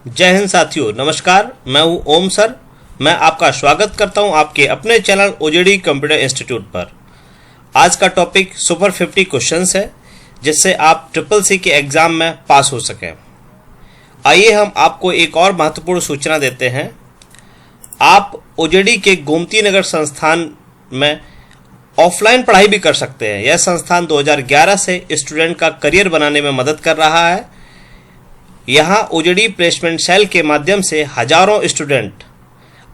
जय हिंद साथियों, नमस्कार। मैं हूं ओम सर। मैं आपका स्वागत करता हूं आपके अपने चैनल ओजेडी कंप्यूटर इंस्टीट्यूट पर। आज का टॉपिक सुपर 50 क्वेश्चंस है जिससे आप ट्रिपल सी के एग्जाम में पास हो सकें। आइए हम आपको एक और महत्वपूर्ण सूचना देते हैं। आप ओजेडी के गोमती नगर संस्थान में ऑफलाइन पढ़ाई भी कर सकते हैं। यह संस्थान 2011 से स्टूडेंट का करियर बनाने में मदद कर रहा है। यहाँ ओजेडी प्लेसमेंट सेल के माध्यम से हजारों स्टूडेंट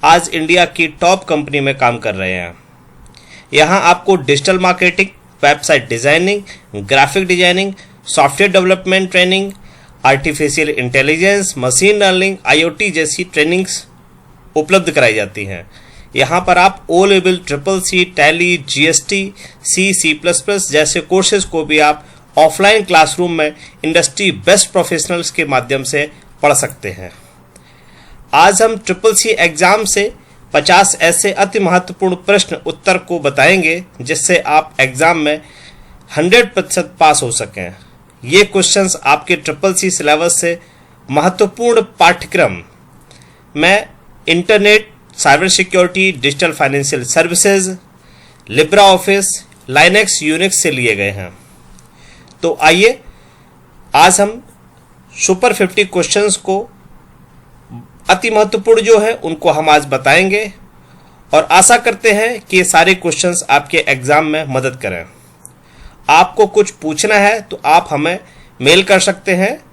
आज इंडिया की टॉप कंपनी में काम कर रहे हैं। यहाँ आपको digital marketing, website designing, graphic designing, software development training, artificial intelligence, machine learning, IoT जैसी ट्रेनिंग्स उपलब्ध कराई जाती हैं। यहाँ पर आप O level, triple C, Tally, GST, C++ जैसे कोर्सेज को भी आप ऑफलाइन क्लासरूम में इंडस्ट्री बेस्ट प्रोफेशनल्स के माध्यम से पढ़ सकते हैं। आज हम ट्रिपल सी एग्जाम से 50 ऐसे अति महत्वपूर्ण प्रश्न उत्तर को बताएंगे जिससे आप एग्जाम में 100% पास हो सकें। ये क्वेश्चंस आपके ट्रिपल सी सिलेबस से महत्वपूर्ण पाठ्यक्रम में internet, cyber security, digital financial services, Libra office, Linux, Unix से लिए गए हैं। तो आइए आज हम सुपर 50 क्वेश्चंस को अति महत्वपूर्ण जो है उनको हम आज बताएंगे और आशा करते हैं कि ये सारे क्वेश्चंस आपके एग्जाम में मदद करें। आपको कुछ पूछना है तो आप हमें मेल कर सकते हैं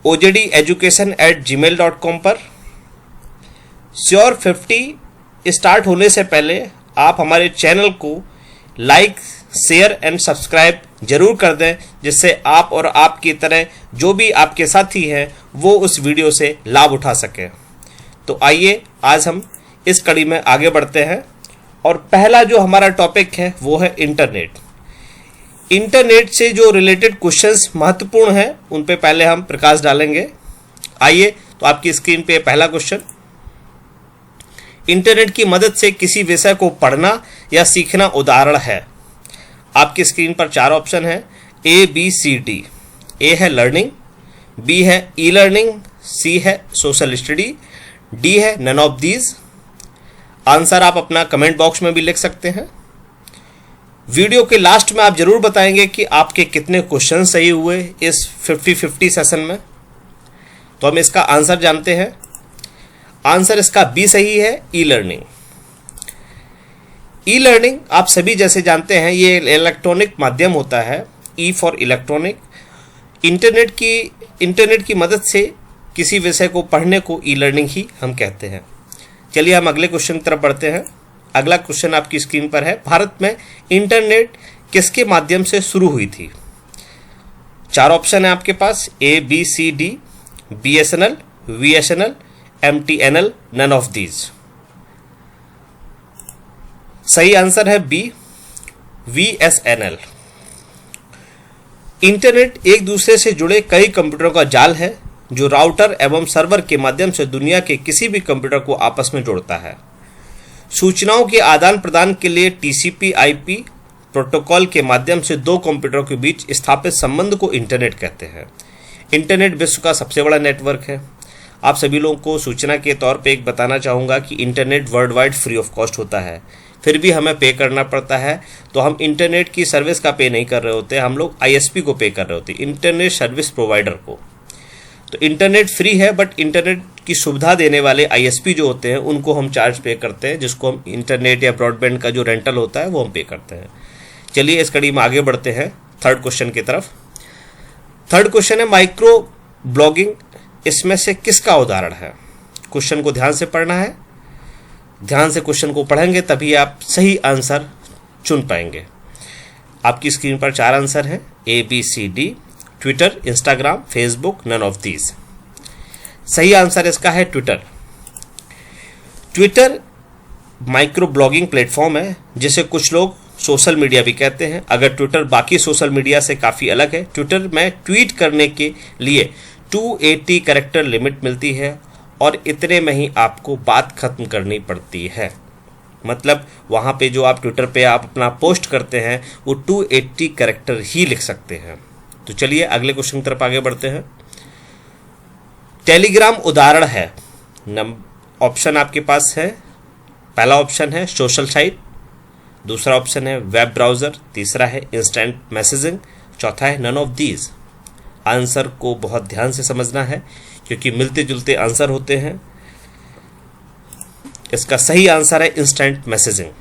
ojededucation@gmail.com पर। श्योर 50 स्टार्ट होने से पहले आप हमारे चैनल को लाइक, शेयर एंड सब्सक्राइब जरूर कर दें जिससे आप और आपकी तरह जो भी आपके साथी हैं वो उस वीडियो से लाभ उठा सकें। तो आइए आज हम इस कड़ी में आगे बढ़ते हैं और पहला जो हमारा टॉपिक है वो है इंटरनेट। इंटरनेट से जो रिलेटेड क्वेश्चंस महत्वपूर्ण हैं उन पे पहले हम प्रकाश डालेंगे। आइए तो आपकी स्क्रीन पे पहला क्वेश्चन, इंटरनेट की मदद से किसी विषय को पढ़ना या सीखना उदाहरण है। आपकी स्क्रीन पर 4 ऑप्शन है ABCD। ए है लर्निंग, बी है ई लर्निंग, सी है सोशल स्टडी, डी है नन ऑफ दीज। आंसर आप अपना कमेंट बॉक्स में भी लिख सकते हैं। वीडियो के लास्ट में आप जरूर बताएंगे कि आपके कितने क्वेश्चन सही हुए इस 50-50 सेशन में। तो हम इसका आंसर जानते हैं। आंसर इसका बी सही है, ई लर्निंग। ई लर्निंग आप सभी जैसे जानते हैं ये इलेक्ट्रॉनिक माध्यम होता है। E for electronic. इंटरनेट की मदद से किसी विषय को पढ़ने को ई लर्निंग ही हम कहते हैं। चलिए हम अगले क्वेश्चन की तरफ बढ़ते हैं। अगला क्वेश्चन आपकी स्क्रीन पर है, भारत में इंटरनेट किसके माध्यम से शुरू हुई थी। 4 ऑप्शन है आपके पास ABCD, BSNL, VSNL, MTNL, none of these. सही आंसर है बी, VSNL। इंटरनेट एक दूसरे से जुड़े कई कंप्यूटरों का जाल है जो राउटर एवं सर्वर के माध्यम से दुनिया के किसी भी कंप्यूटर को आपस में जोड़ता है। सूचनाओं के आदान प्रदान के लिए TCP/IP प्रोटोकॉल के माध्यम से 2 कंप्यूटरों के बीच स्थापित संबंध को इंटरनेट कहते हैं। इंटरनेट विश्व का सबसे बड़ा नेटवर्क है। आप सभी लोगों को सूचना के तौर पे एक बताना चाहूँगा कि internet world wide free of cost होता है, फिर भी हमें पे करना पड़ता है। तो हम इंटरनेट की सर्विस का पे नहीं कर रहे होते, हम लोग ISP को पे कर रहे होते, इंटरनेट सर्विस प्रोवाइडर को। तो इंटरनेट फ्री है बट इंटरनेट की सुविधा देने वाले ISP जो होते हैं उनको हम चार्ज पे करते हैं, जिसको हम इंटरनेट या ब्रॉडबैंड का जो रेंटल होता है वो हम पे करते हैं। चलिए इस कड़ी में आगे बढ़ते हैं थर्ड क्वेश्चन की तरफ। थर्ड क्वेश्चन है माइक्रो ब्लॉगिंग इसमें से किसका उदाहरण है। क्वेश्चन को ध्यान से पढ़ना है। ध्यान से क्वेश्चन को पढ़ेंगे तभी आप सही आंसर चुन पाएंगे। आपकी स्क्रीन पर 4 आंसर हैं ABCD, Twitter, Instagram, Facebook, none of these. सही आंसर इसका है Twitter. Twitter micro blogging platform है जिसे कुछ लोग सोशल मीडिया भी कहते हैं। अगर ट्विटर बाकी सोशल मीडिया से काफ़ी अलग है। ट्विटर में ट्वीट करने के लिए 280 कैरेक्टर लिमिट मिलती है और इतने में ही आपको बात खत्म करनी पड़ती है। मतलब वहाँ पे जो आप ट्विटर पे आप अपना पोस्ट करते हैं वो 280 कैरेक्टर ही लिख सकते हैं। तो चलिए अगले क्वेश्चन की तरफ आगे बढ़ते हैं। टेलीग्राम उदाहरण है। ऑप्शन आपके पास है, पहला ऑप्शन है सोशल साइट, दूसरा ऑप्शन है वेब ब्राउज़र, तीसरा है इंस्टेंट मैसेजिंग, चौथा है नन ऑफ दीज। आंसर को बहुत ध्यान से समझना है क्योंकि मिलते जुलते आंसर होते हैं। इसका सही आंसर है इंस्टेंट मैसेजिंग।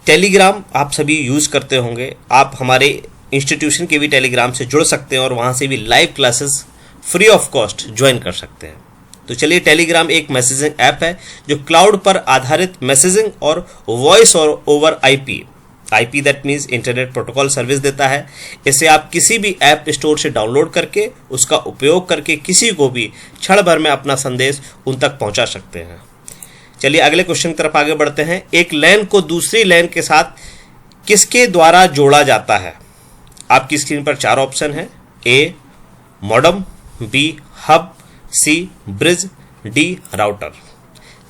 टेलीग्राम आप सभी यूज़ करते होंगे, आप हमारे इंस्टीट्यूशन के भी टेलीग्राम से जुड़ सकते हैं और वहाँ से भी live classes free of cost join कर सकते हैं। तो चलिए, टेलीग्राम एक मैसेजिंग ऐप है जो क्लाउड पर आधारित मैसेजिंग और वॉइस और over IP that means internet protocol service देता है। इसे आप किसी भी ऐप स्टोर से डाउनलोड करके उसका उपयोग करके किसी को भी क्षण भर में अपना संदेश उन तक पहुंचा सकते हैं। चलिए अगले क्वेश्चन की तरफ आगे बढ़ते हैं। एक लैन को दूसरी लैन के साथ किसके द्वारा जोड़ा जाता है? आपकी स्क्रीन पर 4 ऑप्शन है। ए मॉडम, बी हब, सी ब्रिज, डी राउटर।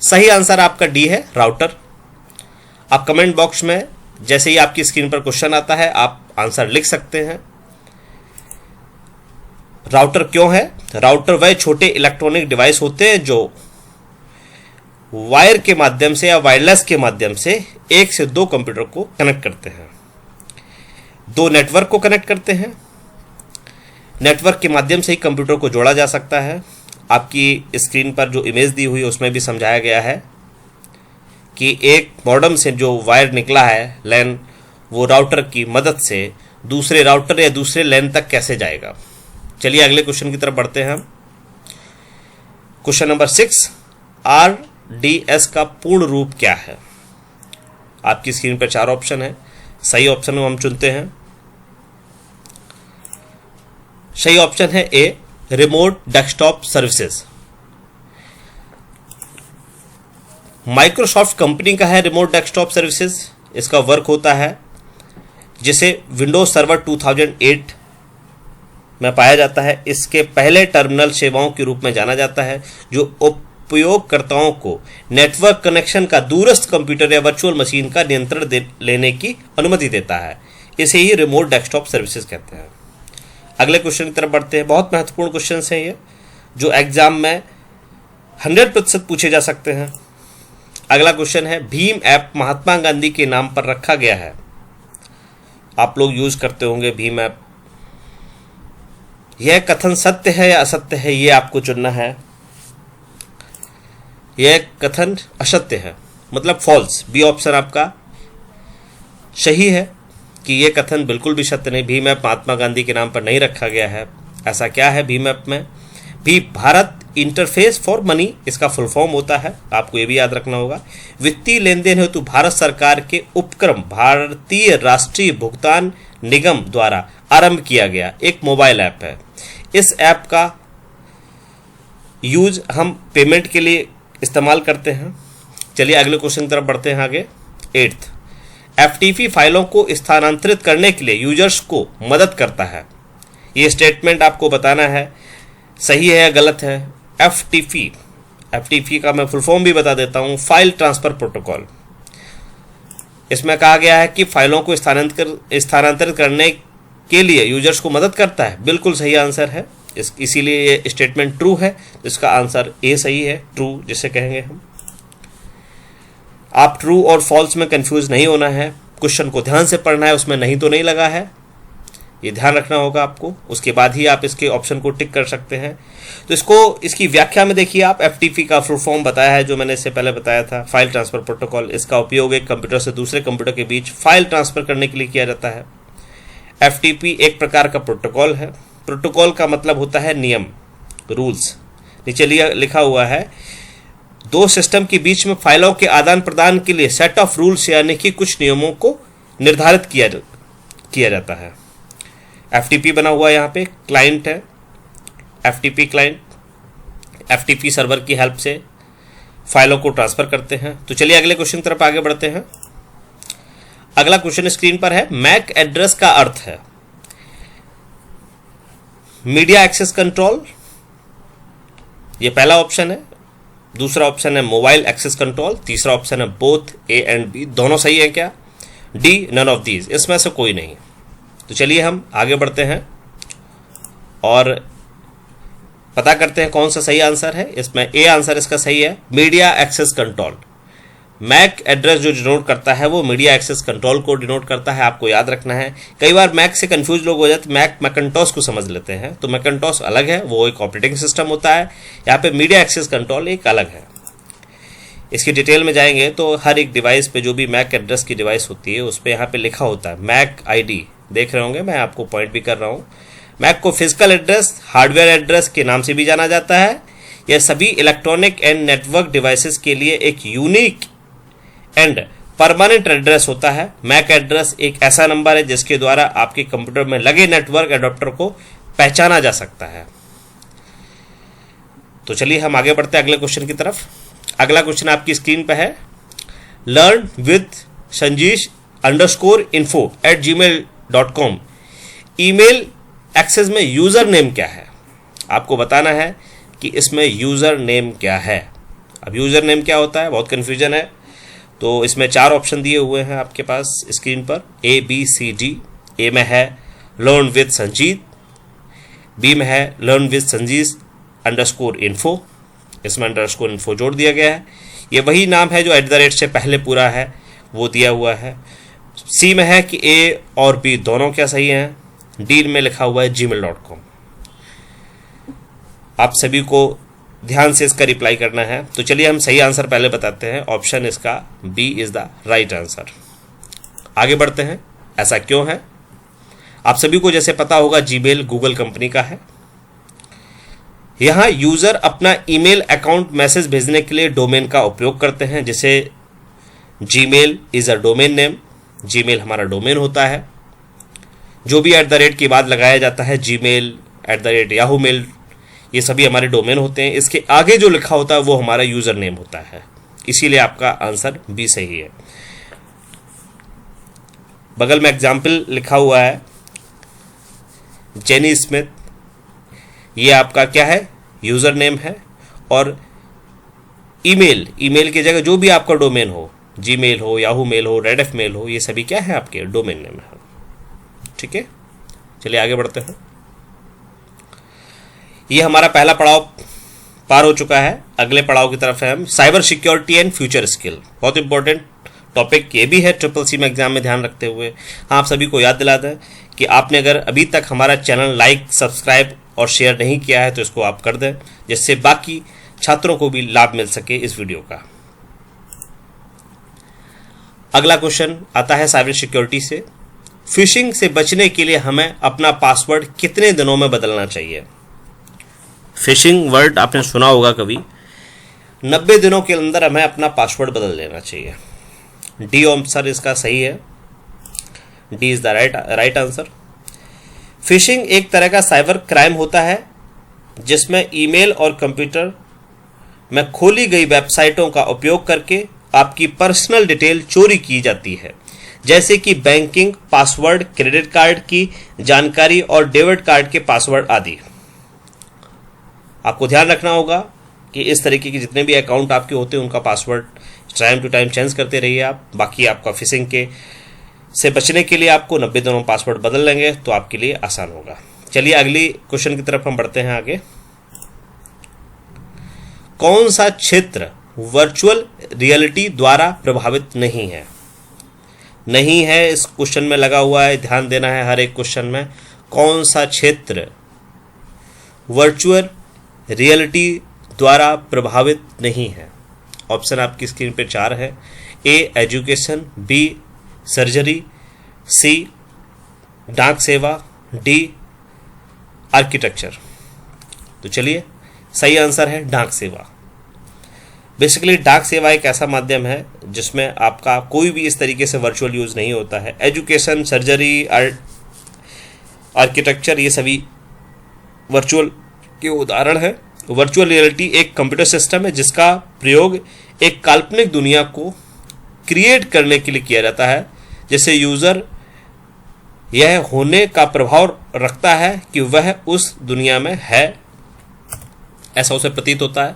सही आंसर आपका डी है, राउटर। आप कमेंट बॉक्स में जैसे ही आपकी स्क्रीन पर क्वेश्चन आता है आप आंसर लिख सकते हैं। राउटर क्यों है? राउटर वह छोटे इलेक्ट्रॉनिक डिवाइस होते हैं जो वायर के माध्यम से या वायरलेस के माध्यम से एक से दो कंप्यूटर को कनेक्ट करते हैं, दो नेटवर्क को कनेक्ट करते हैं। नेटवर्क के माध्यम से ही कंप्यूटर को जोड़ा जा सकता है। आपकी स्क्रीन पर जो इमेज दी हुई है उसमें भी समझाया गया है कि एक मॉडेम से जो वायर निकला है लैन, वो राउटर की मदद से दूसरे राउटर या दूसरे लैन तक कैसे जाएगा। चलिए अगले क्वेश्चन की तरफ बढ़ते हैं हम। क्वेश्चन नंबर 6, RDS का पूर्ण रूप क्या है? आपकी स्क्रीन पर 4 ऑप्शन है। सही ऑप्शन हम चुनते हैं। सही ऑप्शन है a remote desktop services. Microsoft company का है रिमोट डेस्कटॉप सर्विसेज। इसका वर्क होता है जिसे विंडोज सर्वर 2008 में पाया जाता है। इसके पहले टर्मिनल सेवाओं के रूप में जाना जाता है जो उपयोगकर्ताओं को नेटवर्क कनेक्शन का दूरस्थ कंप्यूटर या वर्चुअल मशीन का नियंत्रण लेने की अनुमति देता है। इसे ही रिमोट डेस्कटॉप सर्विसेज कहते हैं। अगले क्वेश्चन की तरफ बढ़ते हैं। बहुत महत्वपूर्ण क्वेश्चन हैं ये, जो एग्जाम में 100% पूछे जा सकते हैं। अगला क्वेश्चन है, भीम ऐप महात्मा गांधी के नाम पर रखा गया है। आप लोग यूज करते होंगे भीम ऐप। यह कथन सत्य है या असत्य है, ये आपको चुनना है। यह कथन असत्य है, मतलब फॉल्स। बी ऑप्शन आपका सही है कि यह कथन बिल्कुल भी सत्य नहीं। भीम ऐप महात्मा गांधी के नाम पर नहीं रखा गया है। ऐसा क्या है भीम ऐप में? भी भारत इंटरफेस फॉर मनी इसका फुल फॉर्म होता है, आपको ये भी याद रखना होगा। वित्तीय लेन देन हेतु भारत सरकार के उपक्रम भारतीय राष्ट्रीय भुगतान निगम द्वारा आरंभ किया गया एक मोबाइल ऐप है। इस ऐप का यूज हम पेमेंट के लिए इस्तेमाल करते हैं। चलिए अगले क्वेश्चन की तरफ बढ़ते हैं आगे। 8th, FTP फाइलों को स्थानांतरित करने के लिए यूजर्स को मदद करता है। ये स्टेटमेंट आपको बताना है सही है या गलत है। FTP का मैं फुल फॉर्म भी बता देता हूँ, फाइल ट्रांसफर प्रोटोकॉल। इसमें कहा गया है कि फाइलों को स्थानांतरित करने के लिए यूजर्स को मदद करता है। बिल्कुल सही आंसर है। इसीलिए ये स्टेटमेंट ट्रू है। इसका आंसर ए सही है, ट्रू जिसे कहेंगे हम। आप ट्रू और फॉल्स में कंफ्यूज नहीं होना है। क्वेश्चन को ध्यान से पढ़ना है, उसमें नहीं तो नहीं लगा है, ये ध्यान रखना होगा आपको। उसके बाद ही आप इसके ऑप्शन को टिक कर सकते हैं। तो इसकी व्याख्या में देखिए, आप FTP का फुल फॉर्म बताया है जो मैंने इससे पहले बताया था, फाइल ट्रांसफर प्रोटोकॉल। इसका उपयोग एक कंप्यूटर से दूसरे कंप्यूटर के बीच फाइल ट्रांसफर करने के लिए किया जाता है। FTP एक प्रकार का प्रोटोकॉल है। प्रोटोकॉल का मतलब होता है नियम, रूल्स। नीचे लिखा हुआ है, दो सिस्टम के बीच में फाइलों के आदान प्रदान के लिए सेट ऑफ रूल्स यानी कि कुछ नियमों को निर्धारित किया जाता है। FTP बना हुआ यहाँ पे क्लाइंट है, FTP क्लाइंट FTP सर्वर की हेल्प से फाइलों को ट्रांसफर करते हैं। तो चलिए अगले क्वेश्चन की तरफ आगे बढ़ते हैं। अगला क्वेश्चन स्क्रीन पर है, मैक एड्रेस का अर्थ है मीडिया एक्सेस कंट्रोल। ये पहला ऑप्शन है। दूसरा ऑप्शन है मोबाइल एक्सेस कंट्रोल। तीसरा ऑप्शन है बोथ ए एंड बी। दोनों सही है क्या? डी नन ऑफ दीज, इसमें से कोई नहीं। तो चलिए हम आगे बढ़ते हैं और पता करते हैं कौन सा सही आंसर है। इसमें ए आंसर इसका सही है, media access control. MAC address जो डिनोट करता है वो मीडिया एक्सेस कंट्रोल को डिनोट करता है, आपको याद रखना है। कई बार मैक से कंफ्यूज लोग हो जाते, मैकेंटोश को समझ लेते हैं, तो मैकेंटोश अलग है, वो एक ऑपरेटिंग सिस्टम होता है। यहाँ पे मीडिया एक्सेस कंट्रोल एक अलग है। इसकी डिटेल में जाएंगे तो हर एक डिवाइस पे जो भी मैक एड्रेस की डिवाइस होती है उस पर यहाँ पे लिखा होता है मैक आईडी, देख रहे होंगे, मैं आपको पॉइंट भी कर रहा हूँ। मैक को फिजिकल एड्रेस, हार्डवेयर एड्रेस के नाम से भी जाना जाता है। यह सभी इलेक्ट्रॉनिक एंड नेटवर्क डिवाइसेस के लिए एक यूनिक एंड परमानेंट एड्रेस होता है। मैक एड्रेस एक ऐसा नंबर है जिसके द्वारा आपके कंप्यूटर में लगे नेटवर्क एडाप्टर को पहचाना जा सकता है। तो चलिए हम आगे बढ़ते हैं अगले क्वेश्चन की तरफ। अगला क्वेश्चन आपकी स्क्रीन पर है, learn with sanjesh_info@gmail.com email access में यूजर नेम क्या है। आपको बताना है कि इसमें यूजर नेम क्या है। अब यूजर नेम क्या होता है, बहुत कंफ्यूजन है। तो इसमें 4 ऑप्शन दिए हुए हैं आपके पास स्क्रीन पर, A B C D। ए में है लर्न विथ संजीत, बी में है लर्न विथ संजीत_info, इसमें _info जोड़ दिया गया है। ये वही नाम है जो @ से पहले पूरा है वो दिया हुआ है। सी में है कि A और B दोनों क्या सही हैं। डी में लिखा हुआ है gmail.com। आप सभी को ध्यान से इसका रिप्लाई करना है। तो चलिए हम सही आंसर पहले बताते हैं। ऑप्शन इसका B is the right answer. आगे बढ़ते हैं, ऐसा क्यों है। आप सभी को जैसे पता होगा जीमेल गूगल कंपनी का है। यहां यूजर अपना ईमेल अकाउंट मैसेज भेजने के लिए डोमेन का उपयोग करते हैं, जैसे Gmail is a domain name, Gmail हमारा डोमेन होता है। जो भी @ के बाद लगाया जाता है, जीमेल @yahoo मेल, ये सभी हमारे डोमेन होते हैं। इसके आगे जो लिखा होता है वो हमारा यूजर नेम होता है, इसीलिए आपका आंसर बी सही है। बगल में एग्जाम्पल लिखा हुआ है जेनी स्मिथ, ये आपका क्या है, यूजर नेम है। और ईमेल की जगह जो भी आपका डोमेन हो, जीमेल हो, याहू मेल हो, रेडएफ मेल हो, ये सभी क्या है, आपके डोमेन नेम है। ठीक है, चलिए आगे बढ़ते हैं। ये हमारा पहला पड़ाव पार हो चुका है। अगले पड़ाव की तरफ है हम, cyber security and future skill. बहुत इंपॉर्टेंट टॉपिक ये भी है CCC में एग्जाम में ध्यान रखते हुए। हाँ, आप सभी को याद दिला दें कि आपने अगर अभी तक हमारा चैनल लाइक, सब्सक्राइब और शेयर नहीं किया है तो इसको आप कर दें, जिससे बाकी छात्रों को भी लाभ मिल सके इस वीडियो का। अगला क्वेश्चन आता है साइबर सिक्योरिटी से, फिशिंग से बचने के लिए हमें अपना पासवर्ड कितने दिनों में बदलना चाहिए। फिशिंग वर्ड आपने सुना होगा कभी। 90 दिनों के अंदर हमें अपना पासवर्ड बदल लेना चाहिए। डी आंसर इसका सही है, D is the right answer. Fishing एक तरह का साइबर क्राइम होता है जिसमें ईमेल और कंप्यूटर में खोली गई वेबसाइटों का उपयोग करके आपकी पर्सनल डिटेल चोरी की जाती है, जैसे कि बैंकिंग पासवर्ड, क्रेडिट कार्ड की जानकारी और डेबिट कार्ड के पासवर्ड आदि। आपको ध्यान रखना होगा कि इस तरीके के जितने भी अकाउंट आपके होते हैं उनका password time to time change करते रहिए आप। बाकी आपका फिशिंग के से बचने के लिए आपको 90 दिनों पासवर्ड बदल लेंगे तो आपके लिए आसान होगा। चलिए अगली क्वेश्चन की तरफ हम बढ़ते हैं आगे। कौन सा क्षेत्र वर्चुअल रियलिटी द्वारा प्रभावित नहीं है। नहीं है इस क्वेश्चन में लगा हुआ है, ध्यान देना है हर एक क्वेश्चन में। कौन सा क्षेत्र वर्चुअल रियलिटी द्वारा प्रभावित नहीं है। ऑप्शन आपकी स्क्रीन पे 4 है। ए एजुकेशन, बी सर्जरी, सी डाक सेवा, डी आर्किटेक्चर। तो चलिए सही आंसर है डाक सेवा। बेसिकली डाक सेवा एक ऐसा माध्यम है जिसमें आपका कोई भी इस तरीके से वर्चुअल यूज नहीं होता है। एजुकेशन, सर्जरी, आर्किटेक्चर ये सभी वर्चुअल के उदाहरण है। वर्चुअल रियलिटी एक कंप्यूटर सिस्टम है जिसका प्रयोग एक काल्पनिक दुनिया को क्रिएट करने के लिए किया जाता है, जिससे यूजर यह होने का प्रभाव रखता है कि वह उस दुनिया में है, ऐसा उसे प्रतीत होता है।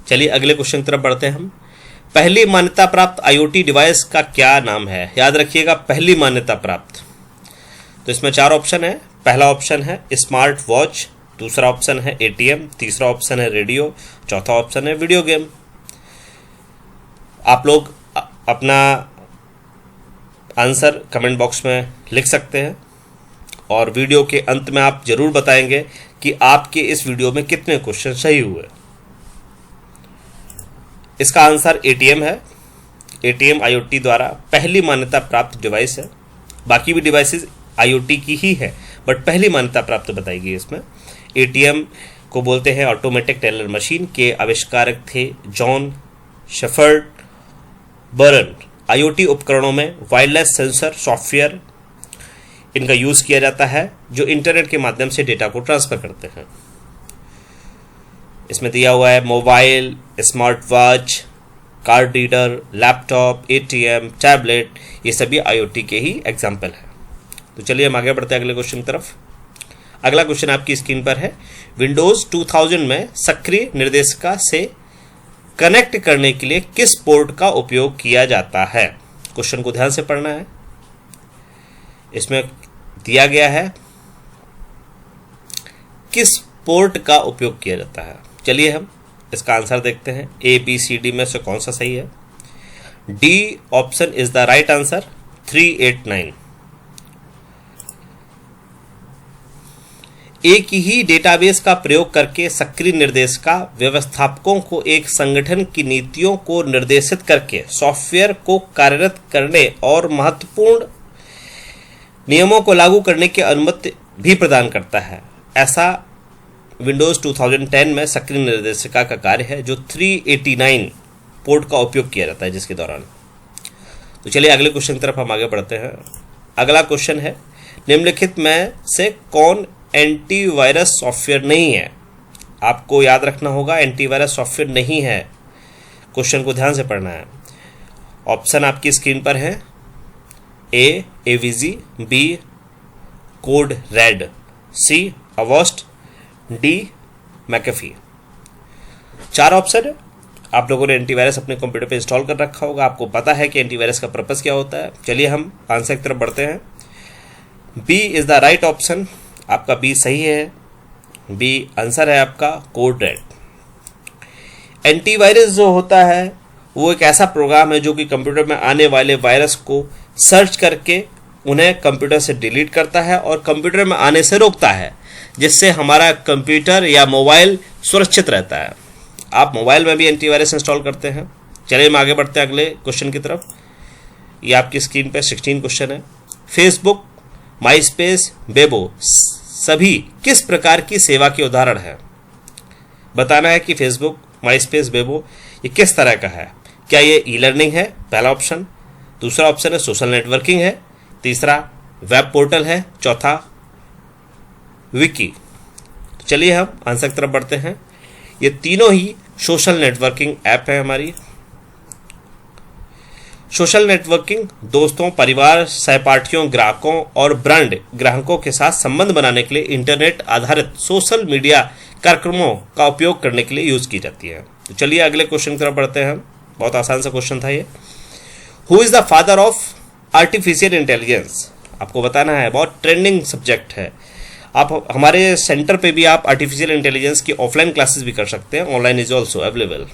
चलिए अगले क्वेश्चन की तरफ बढ़ते हैं हम। पहली मान्यता प्राप्त IoT डिवाइस का क्या नाम है। याद रखिएगा पहली मान्यता प्राप्त। तो इसमें 4 ऑप्शन है। पहला ऑप्शन है स्मार्ट वॉच, दूसरा ऑप्शन है एटीएम, तीसरा ऑप्शन है रेडियो, चौथा ऑप्शन है वीडियो गेम। आप लोग अपना आंसर कमेंट बॉक्स में लिख सकते हैं और वीडियो के अंत में आप जरूर बताएंगे कि आपके इस वीडियो में कितने क्वेश्चन सही हुए। इसका आंसर एटीएम है। एटीएम आईओटी द्वारा पहली मान्यता प्राप्त डिवाइस है। बाकी भी डिवाइसेस आईओटी की ही है, बट पहली मान्यता प्राप्त बताई गई इसमें। एटीएम को बोलते हैं ऑटोमेटिक टेलर मशीन के आविष्कारक थे जॉन शेफर्ड बर्न। आईओटी उपकरणों में वायरलेस सेंसर सॉफ्टवेयर इनका यूज किया जाता है जो इंटरनेट के माध्यम से डेटा को ट्रांसफर करते हैं। इसमें दिया हुआ है mobile, smart watch, card reader, laptop, ATM, tablet, ये सभी आईओटी के ही एग्जाम्पल हैं। तो चलिए हम आगे बढ़ते हैं अगले क्वेश्चन की तरफ। अगला क्वेश्चन आपकी स्क्रीन पर है। विंडोज 2000 में सक्रिय निर्देशिका से कनेक्ट करने के लिए किस पोर्ट का उपयोग किया जाता है? क्वेश्चन को ध्यान से पढ़ना है। इसमें दिया गया है किस पोर्ट का उपयोग किया जाता है। चलिए हम इसका आंसर देखते हैं। ए बी सी डी में से कौन सा सही है? D option is the right answer, 389। एक ही डेटाबेस का प्रयोग करके सक्रिय निर्देशिका व्यवस्थापकों को एक संगठन की नीतियों को निर्देशित करके सॉफ्टवेयर को कार्यरत करने और महत्वपूर्ण नियमों को लागू करने की अनुमति भी प्रदान करता है। ऐसा विंडोज 2010 में सक्रिय निर्देशिका का कार्य है जो 389 पोर्ट का उपयोग किया जाता है जिसके दौरान। तो चलिए अगले क्वेश्चन की तरफ हम आगे बढ़ते हैं। अगला क्वेश्चन है, निम्नलिखित में से कौन एंटीवायरस सॉफ्टवेयर नहीं है? आपको याद रखना होगा एंटीवायरस सॉफ्टवेयर नहीं है। क्वेश्चन को ध्यान से पढ़ना है। ऑप्शन आपकी स्क्रीन पर है। ए एवीजी, बी कोड रेड, सी अवॉस्ट, डी मैकेफी। 4 ऑप्शन है। आप लोगों ने एंटीवायरस अपने कंप्यूटर पे इंस्टॉल कर रखा होगा, आपको पता है कि एंटीवायरस का पर्पस क्या होता है। चलिए हम आंसर की तरफ बढ़ते हैं। B is the right option, आपका बी सही है। बी आंसर है आपका कोड रेड। एंटीवायरस जो होता है वो एक ऐसा प्रोग्राम है जो कि कंप्यूटर में आने वाले वायरस को सर्च करके उन्हें कंप्यूटर से डिलीट करता है और कंप्यूटर में आने से रोकता है, जिससे हमारा कंप्यूटर या मोबाइल सुरक्षित रहता है। आप मोबाइल में भी एंटीवायरस इंस्टॉल करते हैं। चलिए हम आगे बढ़ते हैं अगले क्वेश्चन की तरफ। ये आपकी स्क्रीन पे 16 क्वेश्चन है। फेसबुक, माईस्पेस, वेबो सभी किस प्रकार की सेवा के उदाहरण है? बताना है कि फेसबुक, माईस्पेस, वेबो ये किस तरह का है। क्या ये ई लर्निंग है? पहला ऑप्शन। दूसरा ऑप्शन है सोशल नेटवर्किंग है। तीसरा वेब पोर्टल है। चौथा विकी। तो चलिए हम आंसर की तरफ बढ़ते हैं। ये तीनों ही सोशल नेटवर्किंग ऐप है हमारी। सोशल नेटवर्किंग दोस्तों, परिवार, सहपाठियों, ग्राहकों और ब्रांड ग्राहकों के साथ संबंध बनाने के लिए इंटरनेट आधारित सोशल मीडिया कार्यक्रमों का उपयोग करने के लिए यूज की जाती है। तो चलिए अगले क्वेश्चन की तरफ बढ़ते हैं। बहुत आसान सा क्वेश्चन था ये। Who is the father of artificial intelligence? आपको बताना है, बहुत ट्रेंडिंग सब्जेक्ट है। आप हमारे सेंटर पे भी आप आर्टिफिशियल इंटेलिजेंस की ऑफलाइन क्लासेस भी कर सकते हैं, ऑनलाइन इज ऑल्सो अवेलेबल।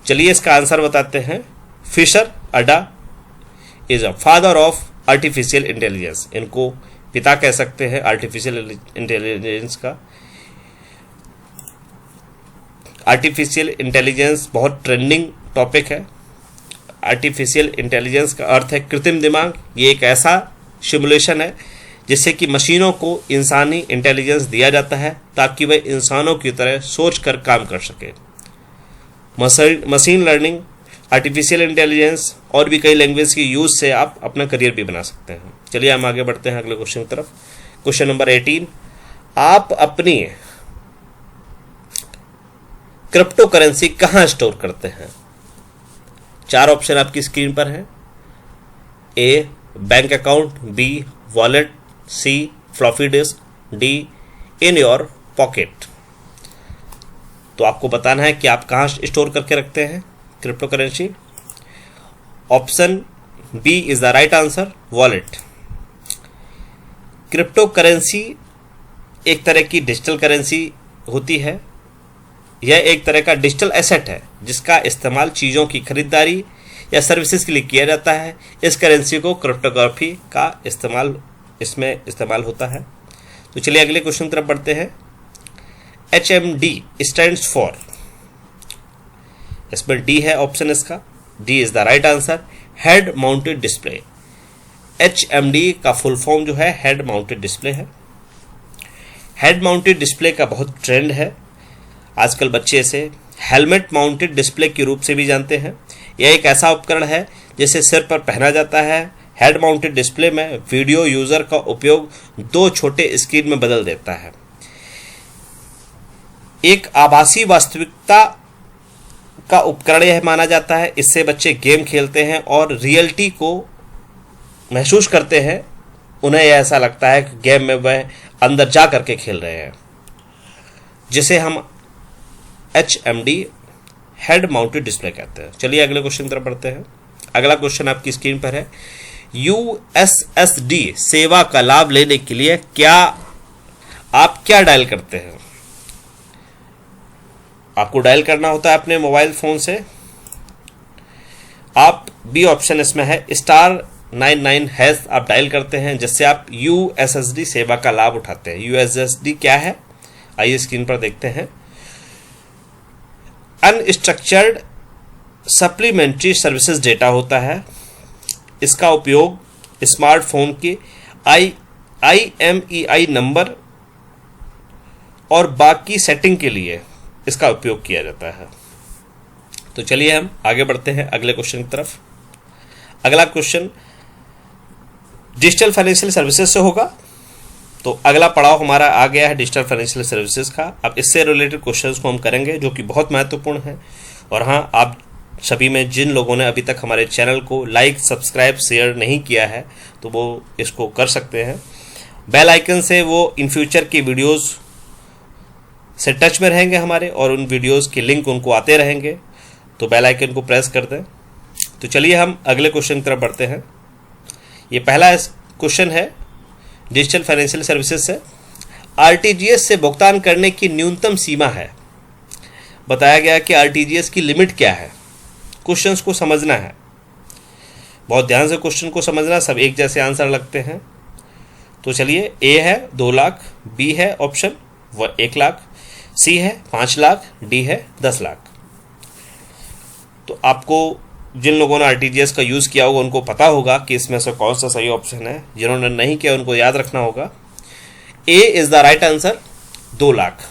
चलिए इसका आंसर बताते हैं। फिशर अडा is a father of artificial intelligence. इनको पिता कह सकते हैं आर्टिफिशियल इंटेलिजेंस का। आर्टिफिशियल इंटेलिजेंस बहुत ट्रेंडिंग टॉपिक है। आर्टिफिशियल इंटेलिजेंस का अर्थ है कृत्रिम दिमाग। ये एक ऐसा सिमुलेशन है जिससे कि मशीनों को इंसानी इंटेलिजेंस दिया जाता है ताकि वे इंसानों की तरह सोच कर काम कर सके। मशीन लर्निंग, आर्टिफिशियल इंटेलिजेंस और भी कई लैंग्वेज की यूज से आप अपना करियर भी बना सकते हैं। चलिए हम आगे बढ़ते हैं अगले क्वेश्चन की तरफ। क्वेश्चन नंबर 18, आप अपनी क्रिप्टो करेंसी कहां स्टोर करते हैं? 4 ऑप्शन आपकी स्क्रीन पर है। A bank account, B wallet, C floppy disk, D in your pocket. तो आपको बताना है कि आप कहाँ स्टोर करके रखते हैं crypto currency. Option B is the right answer, wallet. Crypto currency एक तरह की डिजिटल करेंसी होती है। यह एक तरह का डिजिटल एसेट है जिसका इस्तेमाल चीज़ों की खरीदारी या सर्विसेज के लिए किया जाता है। इस करेंसी को क्रिप्टोग्राफी का इसमें इस्तेमाल होता है। तो चलिए अगले क्वेश्चन की तरफ बढ़ते हैं। HMD स्टैंड्स फॉर, इसमें डी है ऑप्शन, इसका D is the right answer, head mounted display. HMD का फुल फॉर्म जो है हेड माउंटेड डिस्प्ले है। हेड माउंटेड डिस्प्ले का बहुत ट्रेंड है। आजकल बच्चे इसे हेलमेट माउंटेड डिस्प्ले के रूप से भी जानते हैं। यह एक ऐसा उपकरण है जिसे सिर पर पहना जाता है। हेड माउंटेड डिस्प्ले में वीडियो यूजर का उपयोग दो छोटे स्क्रीन में बदल देता है। एक आभासी वास्तविकता का उपकरण यह माना जाता है। इससे बच्चे गेम खेलते हैं और रियलिटी को महसूस करते हैं। उन्हें ऐसा लगता है कि गेम में वह अंदर जा करके खेल रहे हैं, जिसे हम HMD हेड माउंटेड डिस्प्ले कहते हैं। चलिए अगले क्वेश्चन की तरफ बढ़ते हैं। अगला क्वेश्चन आपकी स्क्रीन पर है। USSD सेवा का लाभ लेने के लिए आप क्या डायल करते हैं? आपको डायल करना होता है अपने मोबाइल फोन से। आप बी ऑप्शन इसमें है *99# आप डायल करते हैं, जिससे आप USSD सेवा का लाभ उठाते हैं। USSD क्या है, आइए स्क्रीन पर देखते हैं। अनस्ट्रक्चर्ड सप्लीमेंट्री सर्विसेज डेटा होता है। इसका उपयोग स्मार्टफोन के IMEI नंबर और बाकी सेटिंग के लिए इसका उपयोग किया जाता है। तो चलिए हम आगे बढ़ते हैं अगले क्वेश्चन की तरफ। अगला क्वेश्चन डिजिटल फाइनेंशियल सर्विसेज से होगा। तो अगला पड़ाव हमारा आ गया है डिजिटल फाइनेंशियल सर्विसेज का। अब इससे रिलेटेड क्वेश्चंस को हम करेंगे जो कि बहुत महत्वपूर्ण है। और हाँ, आप सभी में जिन लोगों ने अभी तक हमारे चैनल को लाइक, सब्सक्राइब, शेयर नहीं किया है तो वो इसको कर सकते हैं। बेल आइकन से वो इन फ्यूचर की वीडियोस से टच में रहेंगे हमारे, और उन वीडियोस के लिंक उनको आते रहेंगे। तो बेल आइकन को प्रेस कर दें। तो चलिए हम अगले क्वेश्चन की तरफ बढ़ते हैं। ये पहला क्वेश्चन है डिजिटल फाइनेंशियल सर्विसेज से। RTGS से भुगतान करने की न्यूनतम सीमा है। बताया गया कि RTGS की लिमिट क्या है। क्वेश्चंस को समझना है, बहुत ध्यान से क्वेश्चन को समझना। सब एक जैसे आंसर लगते हैं। तो चलिए, ए है 2 लाख, बी है ऑप्शन 1 लाख, सी है 5 लाख, डी है 10 लाख। तो आपको जिन लोगों ने RTGS का यूज़ किया होगा उनको पता होगा कि इसमें से कौन सा सही ऑप्शन है। जिन्होंने नहीं किया उनको याद रखना होगा। A is the right answer, 2 lakh.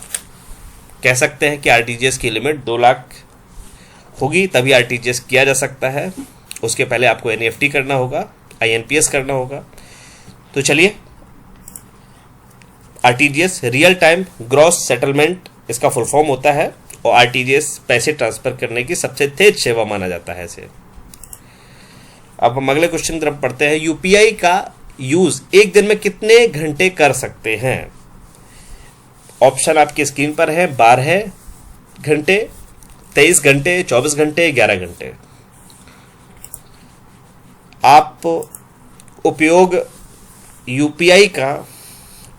कह सकते हैं कि RTGS की लिमिट 2 लाख होगी, तभी RTGS किया जा सकता है। उसके पहले आपको NEFT करना होगा, INPS करना होगा। तो चलिए, RTGS real time gross settlement इसका फुल फॉर्म होता है, और RTGS पैसे ट्रांसफर करने की सबसे तेज सेवा माना जाता है इसे। अब हम अगले क्वेश्चन की तरफ पढ़ते हैं। UPI का यूज एक दिन में कितने घंटे कर सकते हैं? ऑप्शन आपकी स्क्रीन पर है। 12 घंटे, 23 घंटे, 24 घंटे, 11 घंटे। आप उपयोग UPI का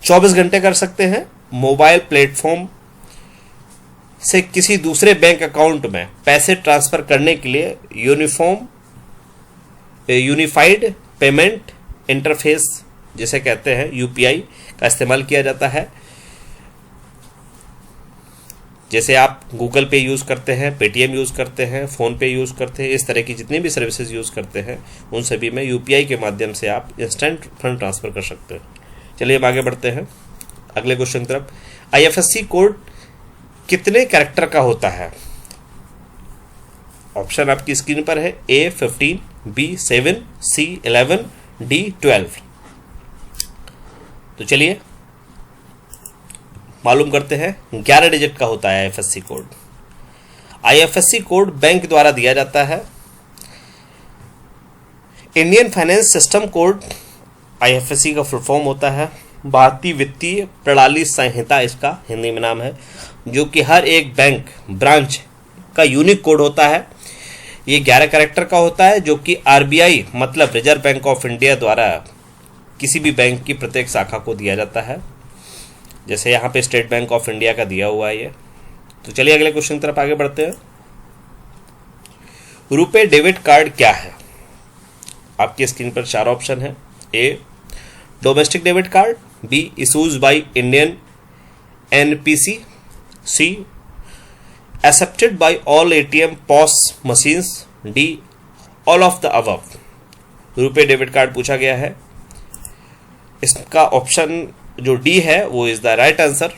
24 घंटे कर सकते हैं। मोबाइल प्लेटफॉर्म से किसी दूसरे बैंक अकाउंट में पैसे ट्रांसफर करने के लिए यूनिफाइड पेमेंट इंटरफेस जिसे कहते हैं UPI का इस्तेमाल किया जाता है। जैसे आप गूगल पे यूज़ करते हैं, पेटीएम यूज़ करते हैं, फ़ोन पे यूज़ करते हैं, इस तरह की जितनी भी सर्विसेज यूज़ करते हैं उन सभी में UPI के माध्यम से आप इंस्टेंट फंड ट्रांसफ़र कर सकते हैं। चलिए अब आगे बढ़ते हैं अगले क्वेश्चन की तरफ। IFSC कोड कितने कैरेक्टर का होता है? ऑप्शन आपकी स्क्रीन पर है। A 15, B 7, C 11, D 12। तो चलिए मालूम करते हैं। 11 डिजिट का होता है IFSC code. IFSC code bank द्वारा दिया जाता है। Indian finance system code IFSC का फुल फॉर्म होता है। भारतीय वित्तीय प्रणाली संहिता इसका हिंदी में नाम है, जो कि हर एक बैंक ब्रांच का यूनिक कोड होता है। ये 11 कैरेक्टर का होता है, जो कि RBI मतलब रिजर्व बैंक ऑफ इंडिया द्वारा किसी भी बैंक की प्रत्येक शाखा को दिया जाता है। जैसे यहाँ पे स्टेट बैंक ऑफ इंडिया का दिया हुआ है ये। तो चलिए अगले क्वेश्चन की तरफ आगे बढ़ते हैं। रुपे डेबिट कार्ड क्या है? आपकी स्क्रीन पर 4 ऑप्शन है। A domestic debit card, B issues by Indian NPC, C accepted by all ATM POS machines, D all of the above. RuPay debit card पूछा गया है, इसका ऑप्शन जो डी है वो is the right answer,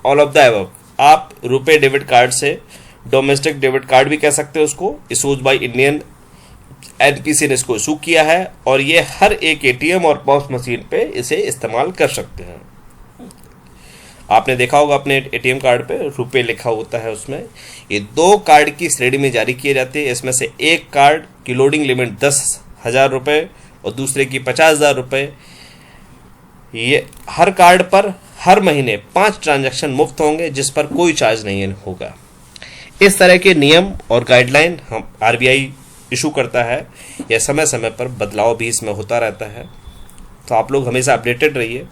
all of the above. आप RuPay debit card से domestic debit card भी कह सकते हो उसको, इशूज बाय इंडियन एनपीसी ने इसको इशू किया है और ये हर एक एटीएम और पॉस मशीन पे इसे इस्तेमाल कर सकते हैं। आपने देखा होगा अपने एटीएम कार्ड पे रुपए लिखा होता है, उसमें ये 2 कार्ड की श्रेणी में जारी किए जाते हैं। इसमें से एक कार्ड की लोडिंग लिमिट 10,000 रुपये और दूसरे की 50,000 रुपये। ये हर कार्ड पर हर महीने 5 ट्रांजैक्शन मुफ्त होंगे जिस पर कोई चार्ज नहीं होगा। इस तरह के नियम और गाइडलाइन हम आरबीआई इशू करता है, यह समय समय पर बदलाव भी इसमें होता रहता है। तो आप लोग हमेशा अपडेटेड रहिए,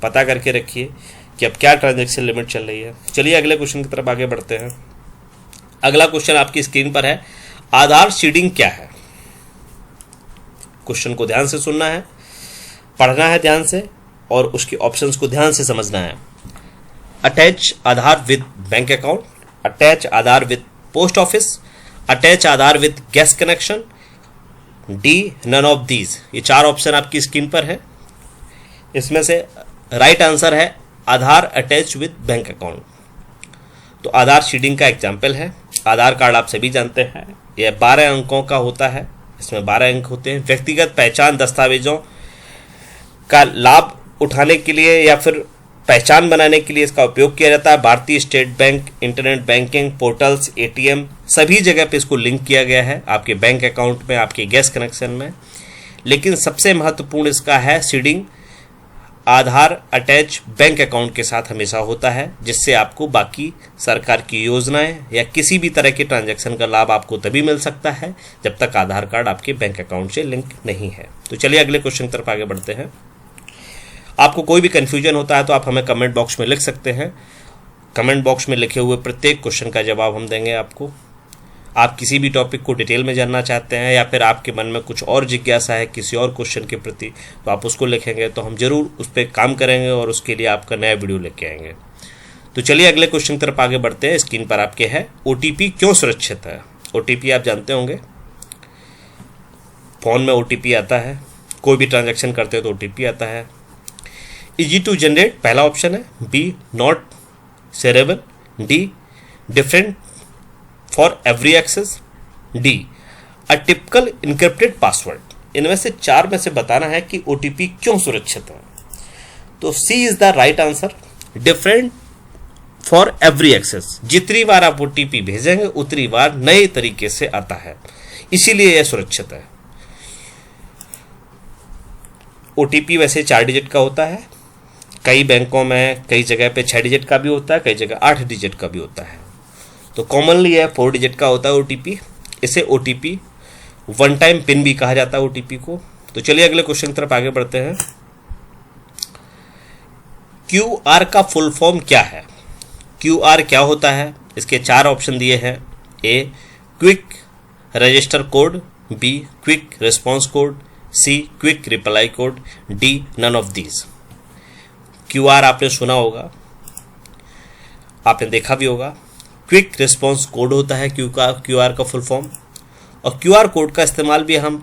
पता करके रखिए कि अब क्या ट्रांजैक्शन लिमिट चल रही है। चलिए अगले क्वेश्चन की तरफ आगे बढ़ते हैं। अगला क्वेश्चन आपकी स्क्रीन पर है, आधार सीडिंग क्या है? क्वेश्चन को ध्यान से सुनना है, पढ़ना है ध्यान से और उसके ऑप्शंस को ध्यान से समझना है। Attach Aadhaar with bank account, attach Aadhaar with post office, attach Aadhaar with gas connection, D none of these. ये 4 ऑप्शन आपकी स्क्रीन पर है। इसमें से राइट आंसर है आधार अटैच विद बैंक अकाउंट। तो आधार सीडिंग का एग्जाम्पल है। आधार कार्ड आप सभी जानते हैं, यह 12 अंकों का होता है। इसमें 12 अंक होते हैं। व्यक्तिगत पहचान दस्तावेजों का लाभ उठाने के लिए या फिर पहचान बनाने के लिए इसका उपयोग किया जाता है। भारतीय state bank, internet banking, portals, ATM सभी जगह पे इसको लिंक किया गया है, आपके बैंक अकाउंट में, आपके गैस कनेक्शन में। लेकिन सबसे महत्वपूर्ण इसका है सीडिंग आधार अटैच बैंक अकाउंट के साथ हमेशा होता है, जिससे आपको बाकी सरकार की योजनाएं या किसी भी तरह के ट्रांजैक्शन का लाभ आपको तभी मिल सकता है जब तक आधार कार्ड आपके बैंक अकाउंट से लिंक नहीं है। तो चलिए अगले क्वेश्चन की तरफ आगे बढ़ते हैं। आपको कोई भी कन्फ्यूजन होता है तो आप हमें कमेंट बॉक्स में लिख सकते हैं। कमेंट बॉक्स में लिखे हुए प्रत्येक क्वेश्चन का जवाब हम देंगे आपको। आप किसी भी टॉपिक को डिटेल में जानना चाहते हैं या फिर आपके मन में कुछ और जिज्ञासा है किसी और क्वेश्चन के प्रति, तो आप उसको लिखेंगे तो हम जरूर उस पर काम करेंगे और उसके लिए आपका नया वीडियो लेके आएंगे। तो चलिए अगले क्वेश्चन की तरफ आगे बढ़ते हैं। स्क्रीन पर आपके है, ओटीपी क्यों सुरक्षित है? ओटीपी आप जानते होंगे, फोन में ओटीपी आता है, कोई भी ट्रांजैक्शन करते हो तो ओटीपी आता है। इजी टू जनरेट पहला ऑप्शन है, B not shareable, D different for every access, D a typical encrypted password. इनमें से 4 में से बताना है कि ओटीपी क्यों सुरक्षित है। तो C is the right answer, different for every access. जितनी बार आप ओटीपी भेजेंगे उतनी बार नए तरीके से आता है, इसीलिए यह सुरक्षित है। ओटीपी वैसे 4 डिजिट का होता है, कई बैंकों में कई जगह पे 6 डिजिट का भी होता है, कई जगह 8 डिजिट का भी होता है। तो कॉमनली यह 4 डिजिट का होता है ओटीपी। इसे ओटीपी वन टाइम पिन भी कहा जाता है ओटीपी को। तो चलिए अगले क्वेश्चन की तरफ आगे बढ़ते हैं। क्यूआर का फुल फॉर्म क्या है? क्यूआर क्या होता है? इसके 4 ऑप्शन दिए हैं। A quick register code, B quick response code, C quick reply code, D none of these. QR आपने सुना होगा, आपने देखा भी होगा। क्विक रिस्पॉन्स कोड होता है क्यूआर का फुल फॉर्म, और क्यूआर कोड का इस्तेमाल भी हम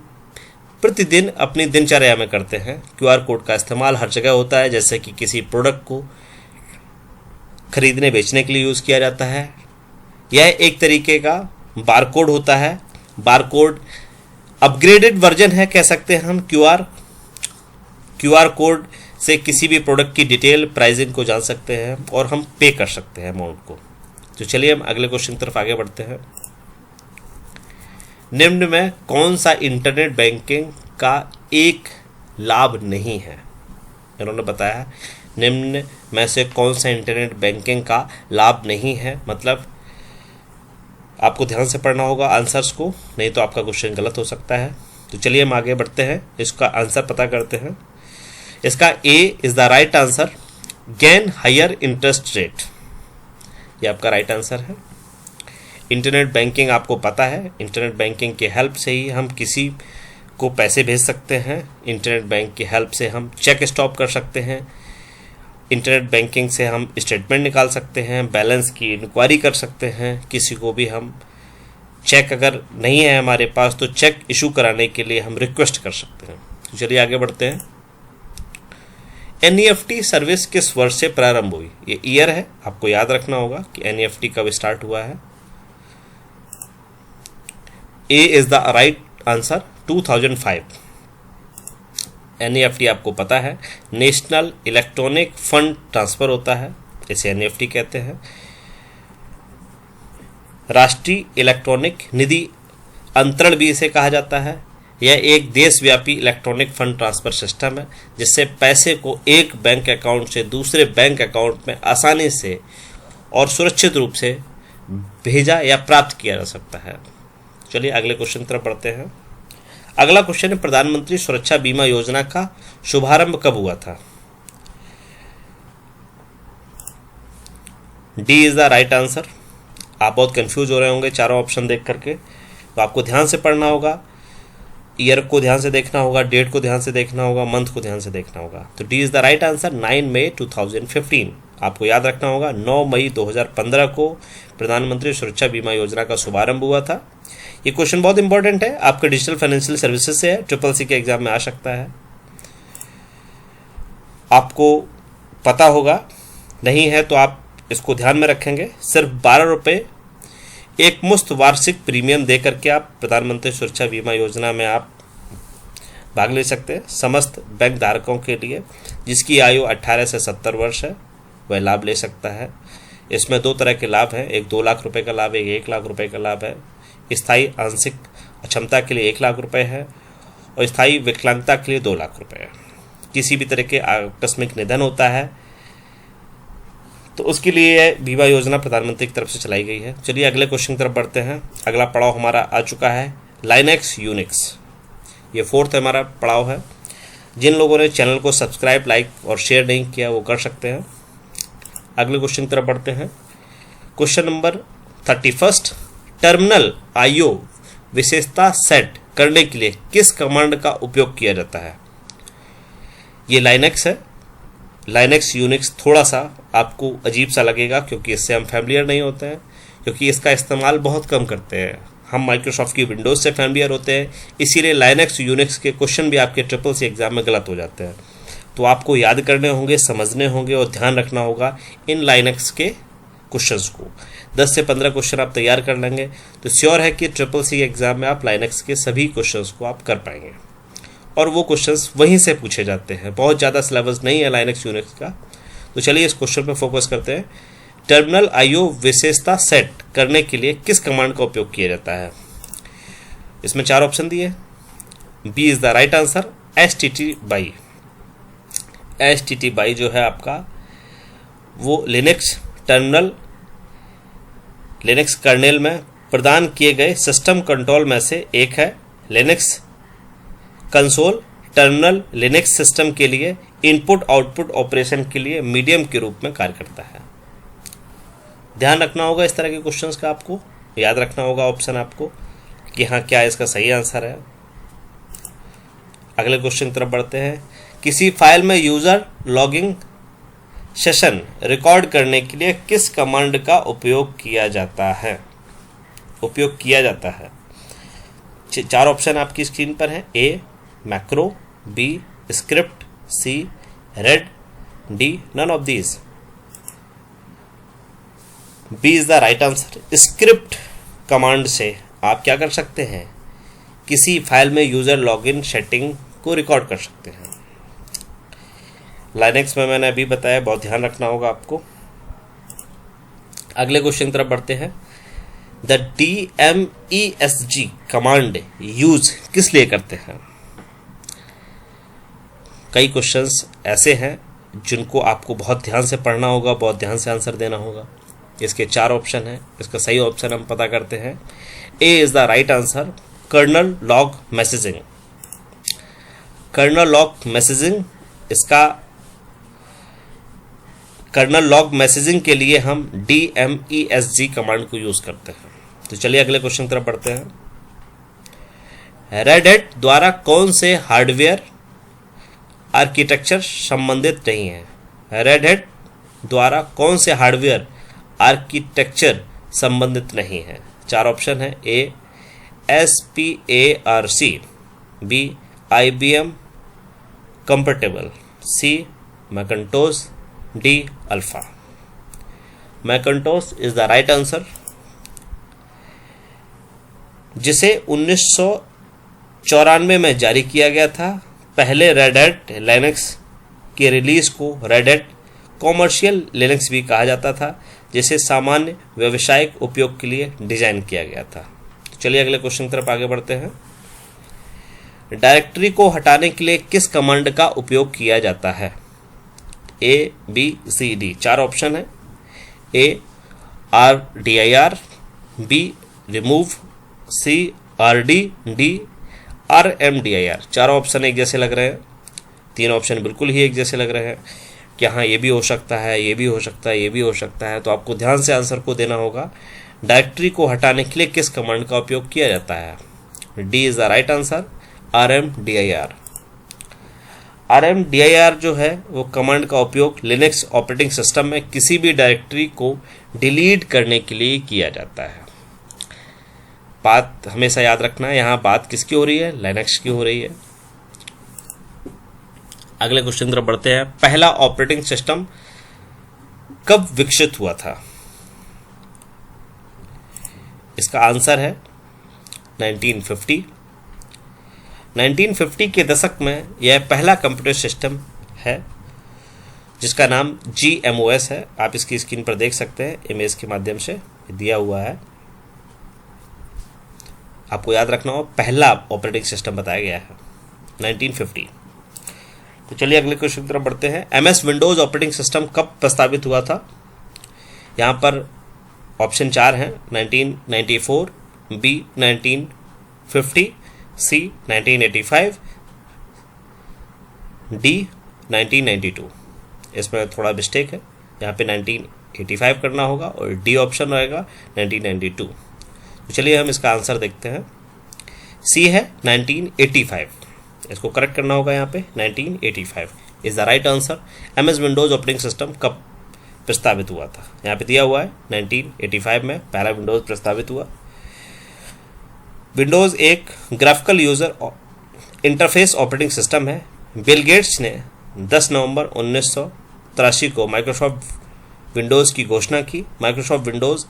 प्रतिदिन अपनी दिनचर्या में करते हैं। क्यूआर कोड का इस्तेमाल हर जगह होता है, जैसे कि किसी प्रोडक्ट को खरीदने बेचने के लिए यूज़ किया जाता है। यह एक तरीके का बारकोड होता है। बारकोड अपग्रेडेड वर्जन है कह सकते हैं हम। क्यूआर कोड से किसी भी प्रोडक्ट की डिटेल, प्राइसिंग को जान सकते हैं और हम पे कर सकते हैं अमाउंट को। तो चलिए हम अगले क्वेश्चन की तरफ आगे बढ़ते हैं। निम्न में कौन सा इंटरनेट बैंकिंग का एक लाभ नहीं है? इन्होंने बताया निम्न में से कौन सा इंटरनेट बैंकिंग का लाभ नहीं है, मतलब आपको ध्यान से पढ़ना होगा आंसर्स को, नहीं तो आपका क्वेश्चन गलत हो सकता है। तो चलिए हम आगे बढ़ते हैं, इसका आंसर पता करते हैं। इसका A is the right answer, gain higher interest rate, ये आपका राइट आंसर है। इंटरनेट बैंकिंग आपको पता है, इंटरनेट बैंकिंग की हेल्प से ही हम किसी को पैसे भेज सकते हैं, इंटरनेट बैंक की हेल्प से हम चेक स्टॉप कर सकते हैं, इंटरनेट बैंकिंग से हम स्टेटमेंट निकाल सकते हैं, बैलेंस की इंक्वायरी कर सकते हैं, किसी को भी हम चेक अगर नहीं है हमारे पास तो चेक इशू कराने के लिए हम रिक्वेस्ट कर सकते हैं। तो चलिए आगे बढ़ते हैं। एनईएफटी सर्विस किस वर्ष से प्रारंभ हुई? ये ईयर है, आपको याद रखना होगा कि एनईएफटी कब स्टार्ट हुआ है। A is the right answer, 2005। NEFT आपको पता है नेशनल इलेक्ट्रॉनिक फंड ट्रांसफर होता है, इसे एनईएफटी कहते हैं। राष्ट्रीय इलेक्ट्रॉनिक निधि अंतरण भी इसे कहा जाता है। यह एक देशव्यापी इलेक्ट्रॉनिक फंड ट्रांसफर सिस्टम है जिससे पैसे को एक बैंक अकाउंट से दूसरे बैंक अकाउंट में आसानी से और सुरक्षित रूप से भेजा या प्राप्त किया जा सकता है। चलिए अगले क्वेश्चन तरफ बढ़ते हैं। अगला क्वेश्चन है प्रधानमंत्री सुरक्षा बीमा योजना का शुभारंभ कब हुआ था? D is the right answer. आप बहुत कंफ्यूज हो रहे होंगे चारों ऑप्शन देख करके, तो आपको ध्यान से पढ़ना होगा, ईयर को ध्यान से देखना होगा, डेट को ध्यान से देखना होगा, मंथ को ध्यान से देखना होगा। तो D is the right answer, 9 मई 2015। आपको याद रखना होगा 9 मई 2015 को प्रधानमंत्री सुरक्षा बीमा योजना का शुभारंभ हुआ था। ये क्वेश्चन बहुत इंपॉर्टेंट है, आपके डिजिटल फाइनेंशियल सर्विसेज से है, CCC के एग्जाम में आ सकता है। आपको पता होगा, नहीं है तो आप इसको ध्यान में रखेंगे। सिर्फ 12 रुपये एक मुफ्त वार्षिक प्रीमियम दे करके आप प्रधानमंत्री सुरक्षा बीमा योजना में आप भाग ले सकते हैं। समस्त बैंक धारकों के लिए जिसकी आयु 18 से 70 वर्ष है वह लाभ ले सकता है। इसमें 2 तरह के लाभ हैं, एक 2 लाख रुपए का लाभ, एक 1 लाख रुपए का लाभ है। स्थायी आंशिक अक्षमता के लिए 1 लाख रुपए है और स्थायी विकलांगता के लिए 2 लाख रुपए है। किसी भी तरह के आकस्मिक निधन होता है तो उसके लिए बीमा योजना प्रधानमंत्री की तरफ से चलाई गई है। चलिए अगले क्वेश्चन की तरफ बढ़ते हैं। अगला पड़ाव हमारा आ चुका है लाइनेक्स यूनिक्स, ये 4th हमारा पड़ाव है। जिन लोगों ने चैनल को सब्सक्राइब, लाइक और शेयर नहीं किया वो कर सकते हैं। अगले क्वेश्चन की तरफ बढ़ते हैं। क्वेश्चन नंबर 31, टर्मिनल आईओ विशेषता सेट करने के लिए किस कमांड का उपयोग किया जाता है? ये लाइनेक्स है। लाइनेक्स यूनिक्स थोड़ा सा आपको अजीब सा लगेगा क्योंकि इससे हम फैमिलियर नहीं होते हैं, क्योंकि इसका इस्तेमाल बहुत कम करते हैं। हम माइक्रोसॉफ्ट की विंडोज़ से फैमिलियर होते हैं, इसीलिए लाइनेक्स यूनिक्स के क्वेश्चन भी आपके CCC एग्जाम में गलत हो जाते हैं। तो आपको याद करने होंगे, समझने होंगे और ध्यान रखना होगा इन लाइनेक्स के क्वेश्चंस को। 10 से 15 क्वेश्चन आप तैयार कर लेंगे तो श्योर है कि CCC एग्जाम में आप लाइनेक्स के सभी क्वेश्चंस को आप कर पाएंगे और वो क्वेश्चंस वहीं से पूछे जाते हैं। बहुत ज़्यादा सिलेबस नहीं है लाइनेक्स यूनिक्स का। तो चलिए इस क्वेश्चन पर फोकस करते हैं। टर्मिनल आईओ विशेषता सेट करने के लिए किस कमांड का उपयोग किया जाता है? इसमें 4 ऑप्शन दिए। B is the right answer, STTBY। STTBY जो है आपका वो लिनक्स कर्नेल में प्रदान किए गए सिस्टम कंट्रोल में से एक है। Linux console terminal Linux system के लिए इनपुट आउटपुट ऑपरेशन के लिए मीडियम के रूप में कार्य करता है। ध्यान रखना होगा इस तरह के क्वेश्चंस का, आपको याद रखना होगा ऑप्शन आपको कि हाँ क्या इसका सही आंसर है। अगले क्वेश्चन की तरफ बढ़ते हैं। किसी फाइल में यूजर लॉगिंग सेशन रिकॉर्ड करने के लिए किस कमांड का उपयोग किया जाता है? 4 ऑप्शन आपकी स्क्रीन पर है। A macro, B script, C red, D none of these. B is the right answer. Script command से आप क्या कर सकते हैं? किसी फाइल में यूजर लॉगिन सेटिंग को रिकॉर्ड कर सकते हैं। लाइनेक्स में मैंने अभी बताया, बहुत ध्यान रखना होगा आपको। अगले क्वेश्चन की तरफ बढ़ते हैं। द DMESG कमांड यूज किस लिए करते हैं? कई क्वेश्चंस ऐसे हैं जिनको आपको बहुत ध्यान से पढ़ना होगा, बहुत ध्यान से आंसर देना होगा। इसके 4 ऑप्शन हैं, इसका सही ऑप्शन हम पता करते हैं। A is the right answer, kernel log messaging. Kernel log messaging इसका कर्नल लॉग मैसेजिंग के लिए हम DMESG कमांड को यूज करते हैं। तो चलिए अगले क्वेश्चन की तरफ बढ़ते हैं। रेड हैट द्वारा कौन से हार्डवेयर आर्किटेक्चर संबंधित नहीं है? रेड हैट द्वारा कौन से हार्डवेयर आर्किटेक्चर संबंधित नहीं है? चार ऑप्शन है। A SPARC, B IBM compatible, C Macintosh, D alpha. Macintosh is the right answer, जिसे 1994 में जारी किया गया था। पहले रेड हैट लिनक्स के रिलीज को रेड हैट कॉमर्शियल लिनक्स भी कहा जाता था, जिसे सामान्य व्यावसायिक उपयोग के लिए डिजाइन किया गया था। तो चलिए अगले क्वेश्चन की तरफ आगे बढ़ते हैं। डायरेक्टरी को हटाने के लिए किस कमांड का उपयोग किया जाता है? ABCD, चार ऑप्शन है। A RDIR, B remove, C RD, D RMDIR। चार ऑप्शन एक जैसे लग रहे हैं, तीन ऑप्शन बिल्कुल ही एक जैसे लग रहे हैं कि हाँ ये भी हो सकता है, ये भी हो सकता है, ये भी हो सकता है। तो आपको ध्यान से आंसर को देना होगा। डायरेक्टरी को हटाने के लिए किस कमांड का उपयोग किया जाता है? D is the right answer, RMDIR। RMDIR जो है वो कमांड का उपयोग लिनक्स ऑपरेटिंग सिस्टम में किसी भी डायरेक्टरी को डिलीट करने के लिए किया जाता है। बात हमेशा याद रखना है, यहाँ बात किसकी हो रही है? लिनक्स की हो रही है। अगले क्वेश्चन की तरफ बढ़ते हैं। पहला ऑपरेटिंग सिस्टम कब विकसित हुआ था? इसका आंसर है 1950। 1950 के दशक में यह पहला कंप्यूटर सिस्टम है जिसका नाम GMOS है। आप इसकी स्क्रीन पर देख सकते हैं, इमेज के माध्यम से दिया हुआ है। आपको याद रखना हो, पहला ऑपरेटिंग सिस्टम बताया गया है 1950। तो चलिए अगले क्वेश्चन की तरफ बढ़ते हैं। MS विंडोज ऑपरेटिंग सिस्टम कब प्रस्तावित हुआ था? यहाँ पर ऑप्शन चार हैं। 1994, B 1950, C 1985, D 1992। इसमें थोड़ा मिस्टेक है, यहाँ पे 1985 करना होगा और डी ऑप्शन रहेगा 1992। तो चलिए हम इसका आंसर देखते हैं। सी है 1985, इसको करेक्ट करना होगा। यहाँ पे 1985 is the right answer. MS Windows operating system कब प्रस्तावित हुआ था? यहाँ पे दिया हुआ है 1985 में पहला विंडोज प्रस्तावित हुआ। विंडोज एक graphical user interface operating system है। बिल गेट्स ने 10 नवंबर 1983 को माइक्रोसॉफ्ट विंडोज की घोषणा की। माइक्रोसॉफ्ट विंडोज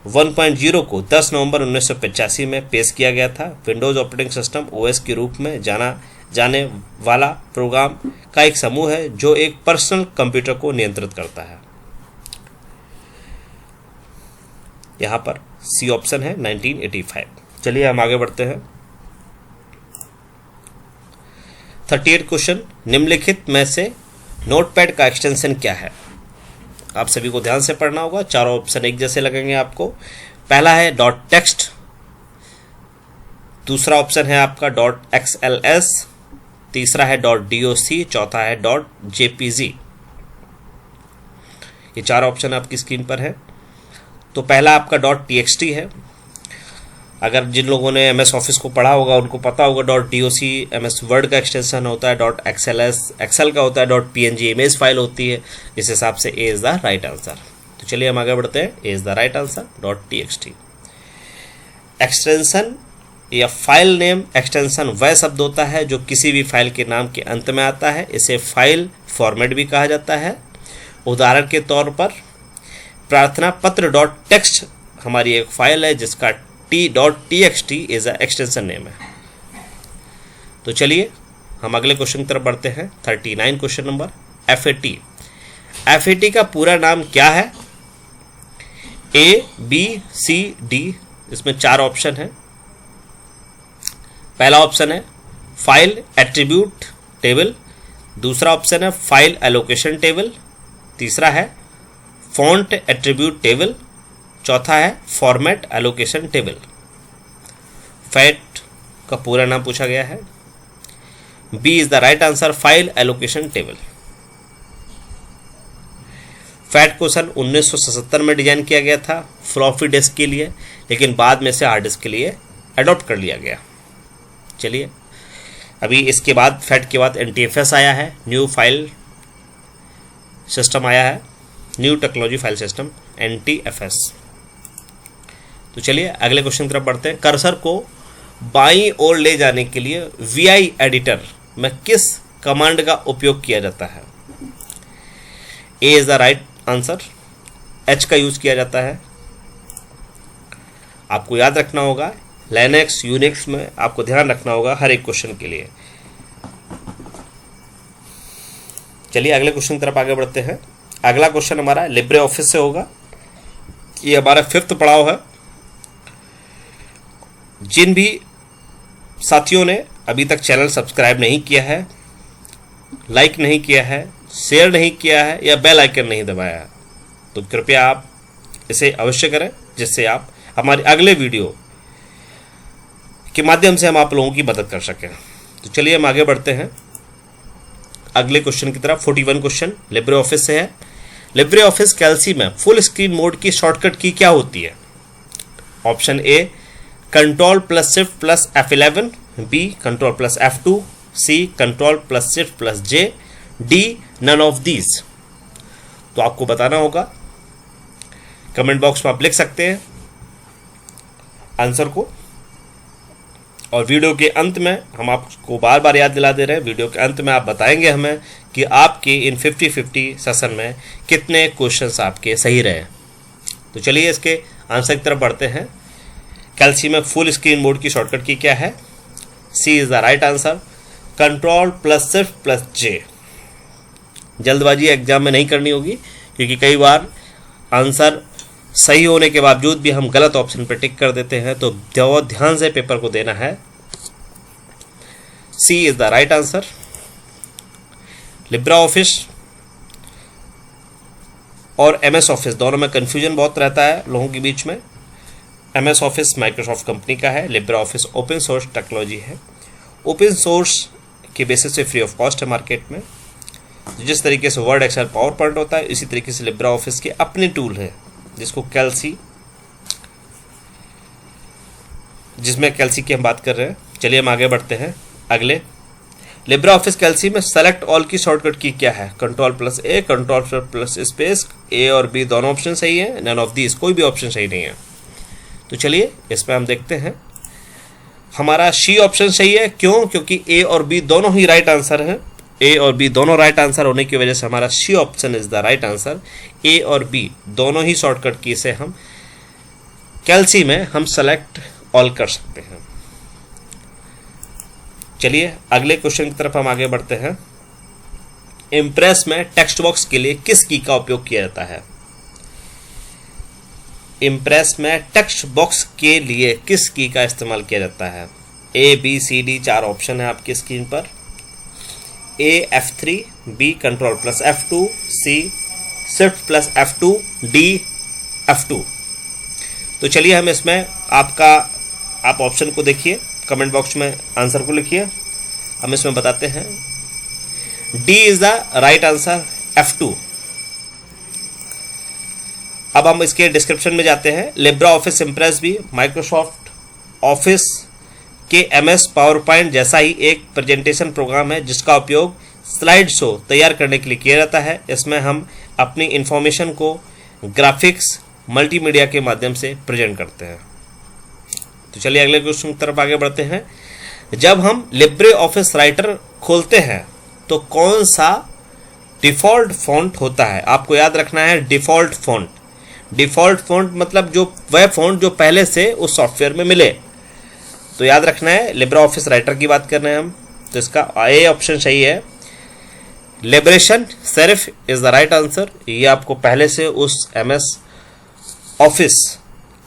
1.0 को 10 नवंबर 1985 में पेश किया गया था। विंडोज ऑपरेटिंग सिस्टम OS के रूप में जाना जाने वाला प्रोग्राम का एक समूह है जो एक पर्सनल कंप्यूटर को नियंत्रित करता है। यहाँ पर सी ऑप्शन है 1985। चलिए हम आगे बढ़ते हैं। 38 क्वेश्चन, निम्नलिखित में से नोटपैड का एक्सटेंशन क्या है? आप सभी को ध्यान से पढ़ना होगा, चारों ऑप्शन एक जैसे लगेंगे आपको। पहला है .text, दूसरा ऑप्शन है आपका .xls, तीसरा है .doc, चौथा है .jpg। ये चार ऑप्शन आपकी स्क्रीन पर है। तो पहला आपका .txt है। अगर जिन लोगों ने MS ऑफिस को पढ़ा होगा उनको पता होगा .doc MS वर्ड का एक्सटेंशन होता है। .xls एक्सेल का होता है। .png इमेज फाइल होती है। इस हिसाब से A is the right answer. तो चलिए हम आगे बढ़ते हैं। A is the right answer .txt। Extension या फाइल नेम एक्सटेंशन वह शब्द होता है जो किसी भी फाइल के नाम के अंत में आता है। इसे फाइल फॉर्मेट भी कहा जाता है। उदाहरण के तौर पर प्रार्थना पत्र .text हमारी एक फाइल है जिसका .txt is a extension name है। तो चलिए हम अगले क्वेश्चन की तरफ बढ़ते हैं। 39 क्वेश्चन नंबर FAT। FAT का पूरा नाम क्या है? A B C D, इसमें चार ऑप्शन है। पहला ऑप्शन है फाइल एट्रीब्यूट टेबल, दूसरा ऑप्शन है फाइल एलोकेशन टेबल, तीसरा है फॉन्ट एट्रीब्यूट टेबल, चौथा है फॉर्मेट एलोकेशन टेबल। फैट का पूरा नाम पूछा गया है। B is the right answer, file allocation table. FAT को सन 1977 में डिजाइन किया गया था फ्लॉपी डिस्क के लिए, लेकिन बाद में से हार्ड डिस्क के लिए अडॉप्ट कर लिया गया। चलिए, अभी इसके बाद फैट के बाद NTFS आया है, न्यू फाइल सिस्टम आया है, new technology file system NTFS। तो चलिए अगले क्वेश्चन की तरफ बढ़ते हैं। कर्सर को बाईं ओर ले जाने के लिए VI एडिटर में किस कमांड का उपयोग किया जाता है? A is the right answer. H का यूज किया जाता है। आपको याद रखना होगा, लिनक्स यूनिक्स में आपको ध्यान रखना होगा हर एक क्वेश्चन के लिए। चलिए अगले क्वेश्चन की तरफ आगे बढ़ते हैं। अगला क्वेश्चन हमारा लिब्रे ऑफिस से होगा। ये हमारा 5th पड़ाव है। जिन भी साथियों ने अभी तक चैनल सब्सक्राइब नहीं किया है, लाइक नहीं किया है, शेयर नहीं किया है या बेल आइकन नहीं दबाया है, तो कृपया आप इसे अवश्य करें, जिससे आप हमारे अगले वीडियो के माध्यम से हम आप लोगों की मदद कर सकें। तो चलिए हम आगे बढ़ते हैं अगले क्वेश्चन की तरफ। 41 क्वेश्चन लिब्रे ऑफिस से है। लिब्रे ऑफिस कैल्सी में फुल स्क्रीन मोड की शॉर्टकट की क्या होती है? Option A control plus shift plus F11, B control plus F2, C control plus shift plus J, D none of these. तो आपको बताना होगा, कमेंट बॉक्स में आप लिख सकते हैं आंसर को, और वीडियो के अंत में हम आपको बार बार याद दिला दे रहे हैं, वीडियो के अंत में आप बताएंगे हमें कि आपके इन 50-50 सेशन में कितने क्वेश्चंस आपके सही रहे। तो चलिए इसके आंसर की तरफ बढ़ते हैं। कैल्सी में फुल स्क्रीन मोड की शॉर्टकट की क्या है? C is the right answer, control plus shift plus J। जल्दबाजी एग्जाम में नहीं करनी होगी, क्योंकि कई बार आंसर सही होने के बावजूद भी हम गलत ऑप्शन पर टिक कर देते हैं, तो बहुत ध्यान से पेपर को देना है। C is the right answer. Libre Office और MS ऑफिस दोनों में कंफ्यूजन बहुत रहता है लोगों के बीच में। MS ऑफिस माइक्रोसॉफ्ट कंपनी का है, Libra office open source technology है। ओपन सोर्स के बेसिस से फ्री ऑफ कॉस्ट है मार्केट में। जिस तरीके से वर्ड, एक्सेल, पावर पॉइंट होता है, इसी तरीके से लिब्रा ऑफिस के अपने टूल है, जिसको कैल्सी, जिसमें कैल्सी की हम बात कर रहे हैं। चलिए हम आगे बढ़ते हैं अगले। लिब्रा ऑफिस कैल्सी में सेलेक्ट ऑल की शॉर्टकट की क्या है? Control plus A, control plus space. A और B दोनों ऑप्शन सही है, नन ऑफ दीज कोई भी ऑप्शन सही नहीं है। तो चलिए इसमें हम देखते हैं, हमारा C ऑप्शन सही है। क्यों? क्योंकि A और B दोनों ही राइट आंसर हैं। A और B दोनों राइट आंसर होने की वजह से हमारा C option is the right answer. A और B दोनों ही शॉर्टकट की से हम कैल्सी में हम सेलेक्ट ऑल कर सकते हैं। चलिए अगले क्वेश्चन की तरफ हम आगे बढ़ते हैं। इम्प्रेस में टेक्स्ट बॉक्स के लिए किस की का उपयोग किया जाता है? इम्प्रेस में टेक्स्ट बॉक्स के लिए किस की का इस्तेमाल किया जाता है? A, B, C, D 4 option है आपकी स्क्रीन पर। A F3, B control plus F2, C shift plus F2, D F2। तो चलिए हम इसमें आप ऑप्शन को देखिए, कमेंट बॉक्स में आंसर को लिखिए, हम इसमें बताते हैं। D is the right answer, F2। अब हम इसके डिस्क्रिप्शन में जाते हैं। लिब्रा ऑफिस इम्प्रेस भी माइक्रोसॉफ्ट ऑफिस के MS पावर पॉइंट जैसा ही एक प्रेजेंटेशन प्रोग्राम है, जिसका उपयोग स्लाइड शो तैयार करने के लिए किया जाता है। इसमें हम अपनी इंफॉर्मेशन को ग्राफिक्स, मल्टीमीडिया के माध्यम से प्रेजेंट करते हैं। तो चलिए अगले क्वेश्चन की तरफ आगे बढ़ते हैं। जब हम लिब्रे ऑफिस राइटर खोलते हैं तो कौन सा डिफ़ॉल्ट फॉन्ट होता है? आपको याद रखना है डिफ़ॉल्ट फॉन्ट। डिफ़ॉल्ट फॉन्ट मतलब जो वह फॉन्ट जो पहले से उस सॉफ्टवेयर में मिले। तो याद रखना है, लिब्रा ऑफिस राइटर की बात कर रहे हैं हम, तो इसका A ऑप्शन सही है। Liberation serif is the right answer. ये आपको पहले से उस MS ऑफिस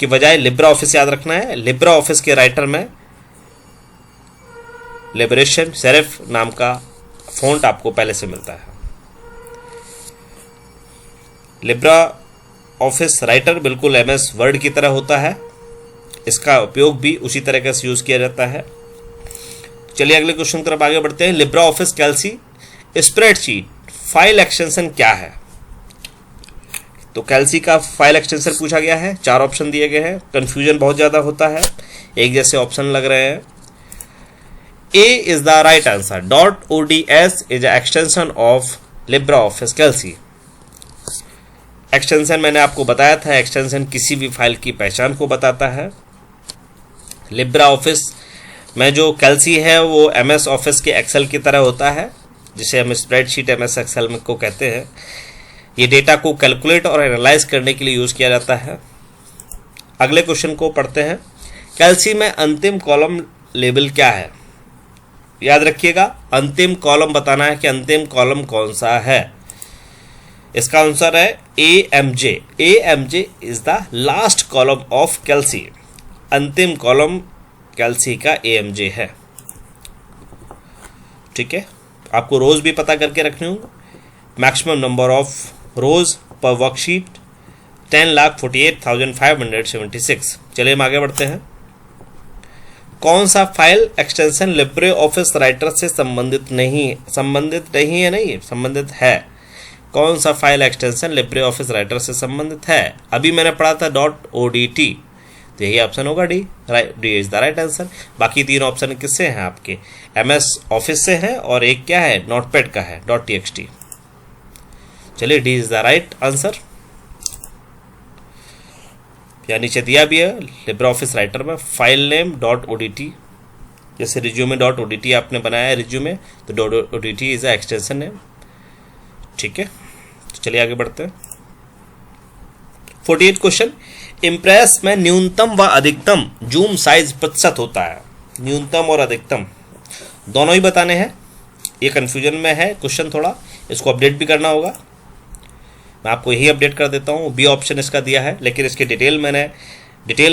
की बजाय लिब्रा ऑफिस याद रखना है। लिब्रा ऑफिस के राइटर में लिबरेशन सेरिफ नाम का फॉन्ट आपको पहले से मिलता है। लिब्रा ऑफिस राइटर बिल्कुल MS वर्ड की तरह होता है, इसका उपयोग भी उसी तरह से यूज किया जाता है। चलिए अगले क्वेश्चन की तरफ आगे बढ़ते हैं। Libra Office कैल्सी spreadsheet file extension क्या है? तो कैल्सी का फाइल एक्सटेंशन पूछा गया है, 4 ऑप्शन दिए गए हैं, कन्फ्यूजन बहुत ज़्यादा होता है, एक जैसे ऑप्शन लग रहे हैं। A is the right answer. .ods is a extension of Libre Office Calc. Extension मैंने आपको बताया था, एक्सटेंशन किसी भी फाइल की पहचान को बताता है। लिब्रा ऑफिस में जो कैल्सी है वो MS ऑफिस के एक्सेल की तरह होता है, जिसे हम स्प्रेडशीट MS एक्सेल में को कहते हैं। ये डेटा को कैलकुलेट और एनालाइज करने के लिए यूज़ किया जाता है। अगले क्वेश्चन को पढ़ते हैं। कैल्सी में अंतिम कॉलम लेबल क्या है? याद रखिएगा, अंतिम कॉलम बताना है कि अंतिम कॉलम कौन सा है। इसका आंसर है AMJ। AMJ is the last column of Calc. अंतिम कॉलम कैल्सी का AMJ है। ठीक है, आपको रोज भी पता करके रखने होंगे। मैक्सिमम नंबर ऑफ रोज पर वर्कशीट 10,48,576। चलिए हम आगे बढ़ते हैं। कौन सा file extension Libre office writer से संबंधित है। कौन सा file extension Libre office writer से संबंधित है? अभी मैंने पढ़ा था .odt, तो यही ऑप्शन होगा D. D is the right answer. बाकी 3 ऑप्शन किससे हैं आपके? MS ऑफिस से हैं और एक क्या है, नोटपैड का है .txt। चलिए D is the right answer. या नीचे दिया भी है लिब्रा ऑफिस राइटर में फाइल नेम .odt। जैसे रिज्यूमे .odt आपने बनाया है रिज्यूमे, तो .odt is a extension name. ठीक है, तो चलिए आगे बढ़ते हैं। 48 क्वेश्चन। इम्प्रेस में न्यूनतम व अधिकतम जूम साइज प्रतिशत होता है। न्यूनतम और अधिकतम दोनों ही बताने हैं। ये कन्फ्यूजन में है क्वेश्चन थोड़ा, इसको अपडेट भी करना होगा। मैं आपको यही अपडेट कर देता हूँ। बी ऑप्शन इसका दिया है, लेकिन इसके डिटेल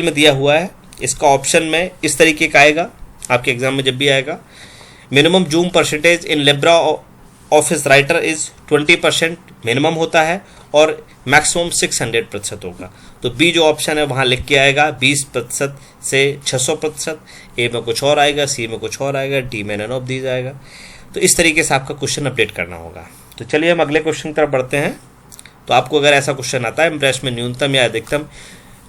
में दिया हुआ है। इसका ऑप्शन में इस तरीके का आएगा, आपके एग्जाम में जब भी आएगा। Minimum zoom percentage in Libra office writer is 20% minimum होता है और मैक्सिमम 600% होगा। तो बी जो ऑप्शन है वहाँ लिख के आएगा 20% से 600%। ए में कुछ और आएगा, सी में कुछ और आएगा, डी में नन ऑफ दीज आएगा। तो इस तरीके से आपका क्वेश्चन अपडेट करना होगा। तो चलिए हम अगले क्वेश्चन की तरफ बढ़ते हैं। तो आपको अगर ऐसा क्वेश्चन आता है इम्प्रेस में न्यूनतम या अधिकतम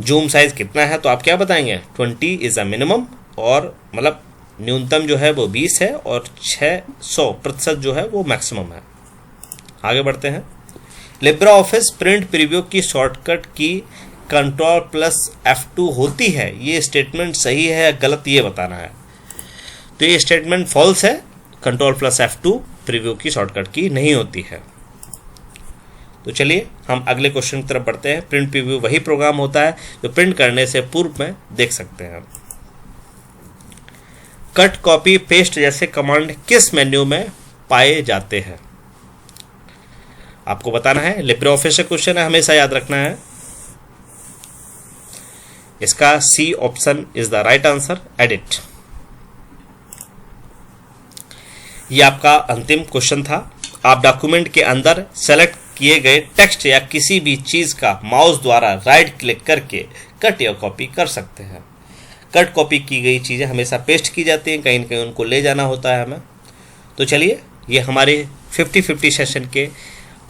जूम साइज कितना है, तो आप क्या बताएंगे? 20 इज अ मिनिमम, और मतलब न्यूनतम जो है वो 20 है और 600% जो है वो मैक्सिमम है। आगे बढ़ते हैं। लिब्रा ऑफिस प्रिंट प्रीव्यू की शॉर्टकट की Ctrl+F2 होती है। ये स्टेटमेंट सही है या गलत, ये बताना है। तो ये स्टेटमेंट फॉल्स है। Ctrl+F2 प्रीव्यू की शॉर्टकट की नहीं होती है। तो चलिए हम अगले क्वेश्चन की तरफ बढ़ते हैं। प्रिंट प्रीव्यू वही प्रोग्राम होता है जो प्रिंट करने से पूर्व में देख सकते हैं। कट, कॉपी, पेस्ट जैसे कमांड किस मेन्यू में पाए जाते हैं? आपको बताना है। लिब्रे ऑफिस से क्वेश्चन है, हमेशा याद रखना है। इसका C option is the right answer, edit. ये आपका अंतिम क्वेश्चन था। आप डॉक्यूमेंट के अंदर सेलेक्ट किए गए टेक्स्ट या किसी भी चीज का माउस द्वारा राइट क्लिक करके कट या कॉपी कर सकते हैं। कट कॉपी की गई चीज़ें हमेशा पेस्ट की जाती हैं, कहीं न कहीं उनको ले जाना होता है हमें। तो चलिए, ये हमारे 50-50 सेशन के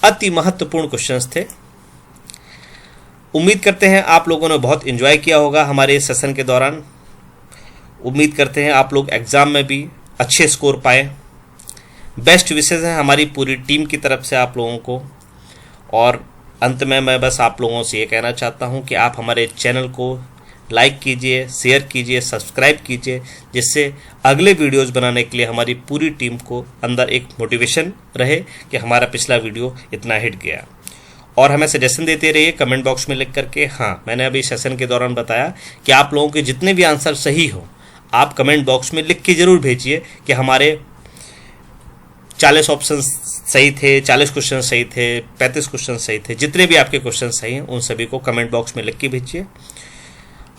अति महत्वपूर्ण क्वेश्चंस थे। उम्मीद करते हैं आप लोगों ने बहुत एंजॉय किया होगा हमारे इस सेशन के दौरान। उम्मीद करते हैं आप लोग एग्ज़ाम में भी अच्छे स्कोर पाएँ। बेस्ट विशेज़ हैं हमारी पूरी टीम की तरफ से आप लोगों को। और अंत में मैं बस आप लोगों से ये कहना चाहता हूँ कि आप हमारे चैनल को लाइक कीजिए, शेयर कीजिए, सब्सक्राइब कीजिए, जिससे अगले वीडियोस बनाने के लिए हमारी पूरी टीम को अंदर एक मोटिवेशन रहे कि हमारा पिछला वीडियो इतना हिट गया। और हमें सजेशन देते रहिए कमेंट बॉक्स में लिख करके। हाँ, मैंने अभी सेशन के दौरान बताया कि आप लोगों के जितने भी आंसर सही हो, आप कमेंट बॉक्स में लिख के ज़रूर भेजिए कि हमारे 40 ऑप्शन सही थे, 40 क्वेश्चन सही थे, 35 क्वेश्चन सही थे। जितने भी आपके क्वेश्चन सही हैं उन सभी को कमेंट बॉक्स में लिख के भेजिए।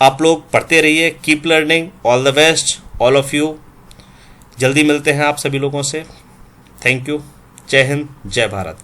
आप लोग पढ़ते रहिए। Keep learning. All the best all of you. जल्दी मिलते हैं आप सभी लोगों से। Thank you. जय हिंद, जय भारत।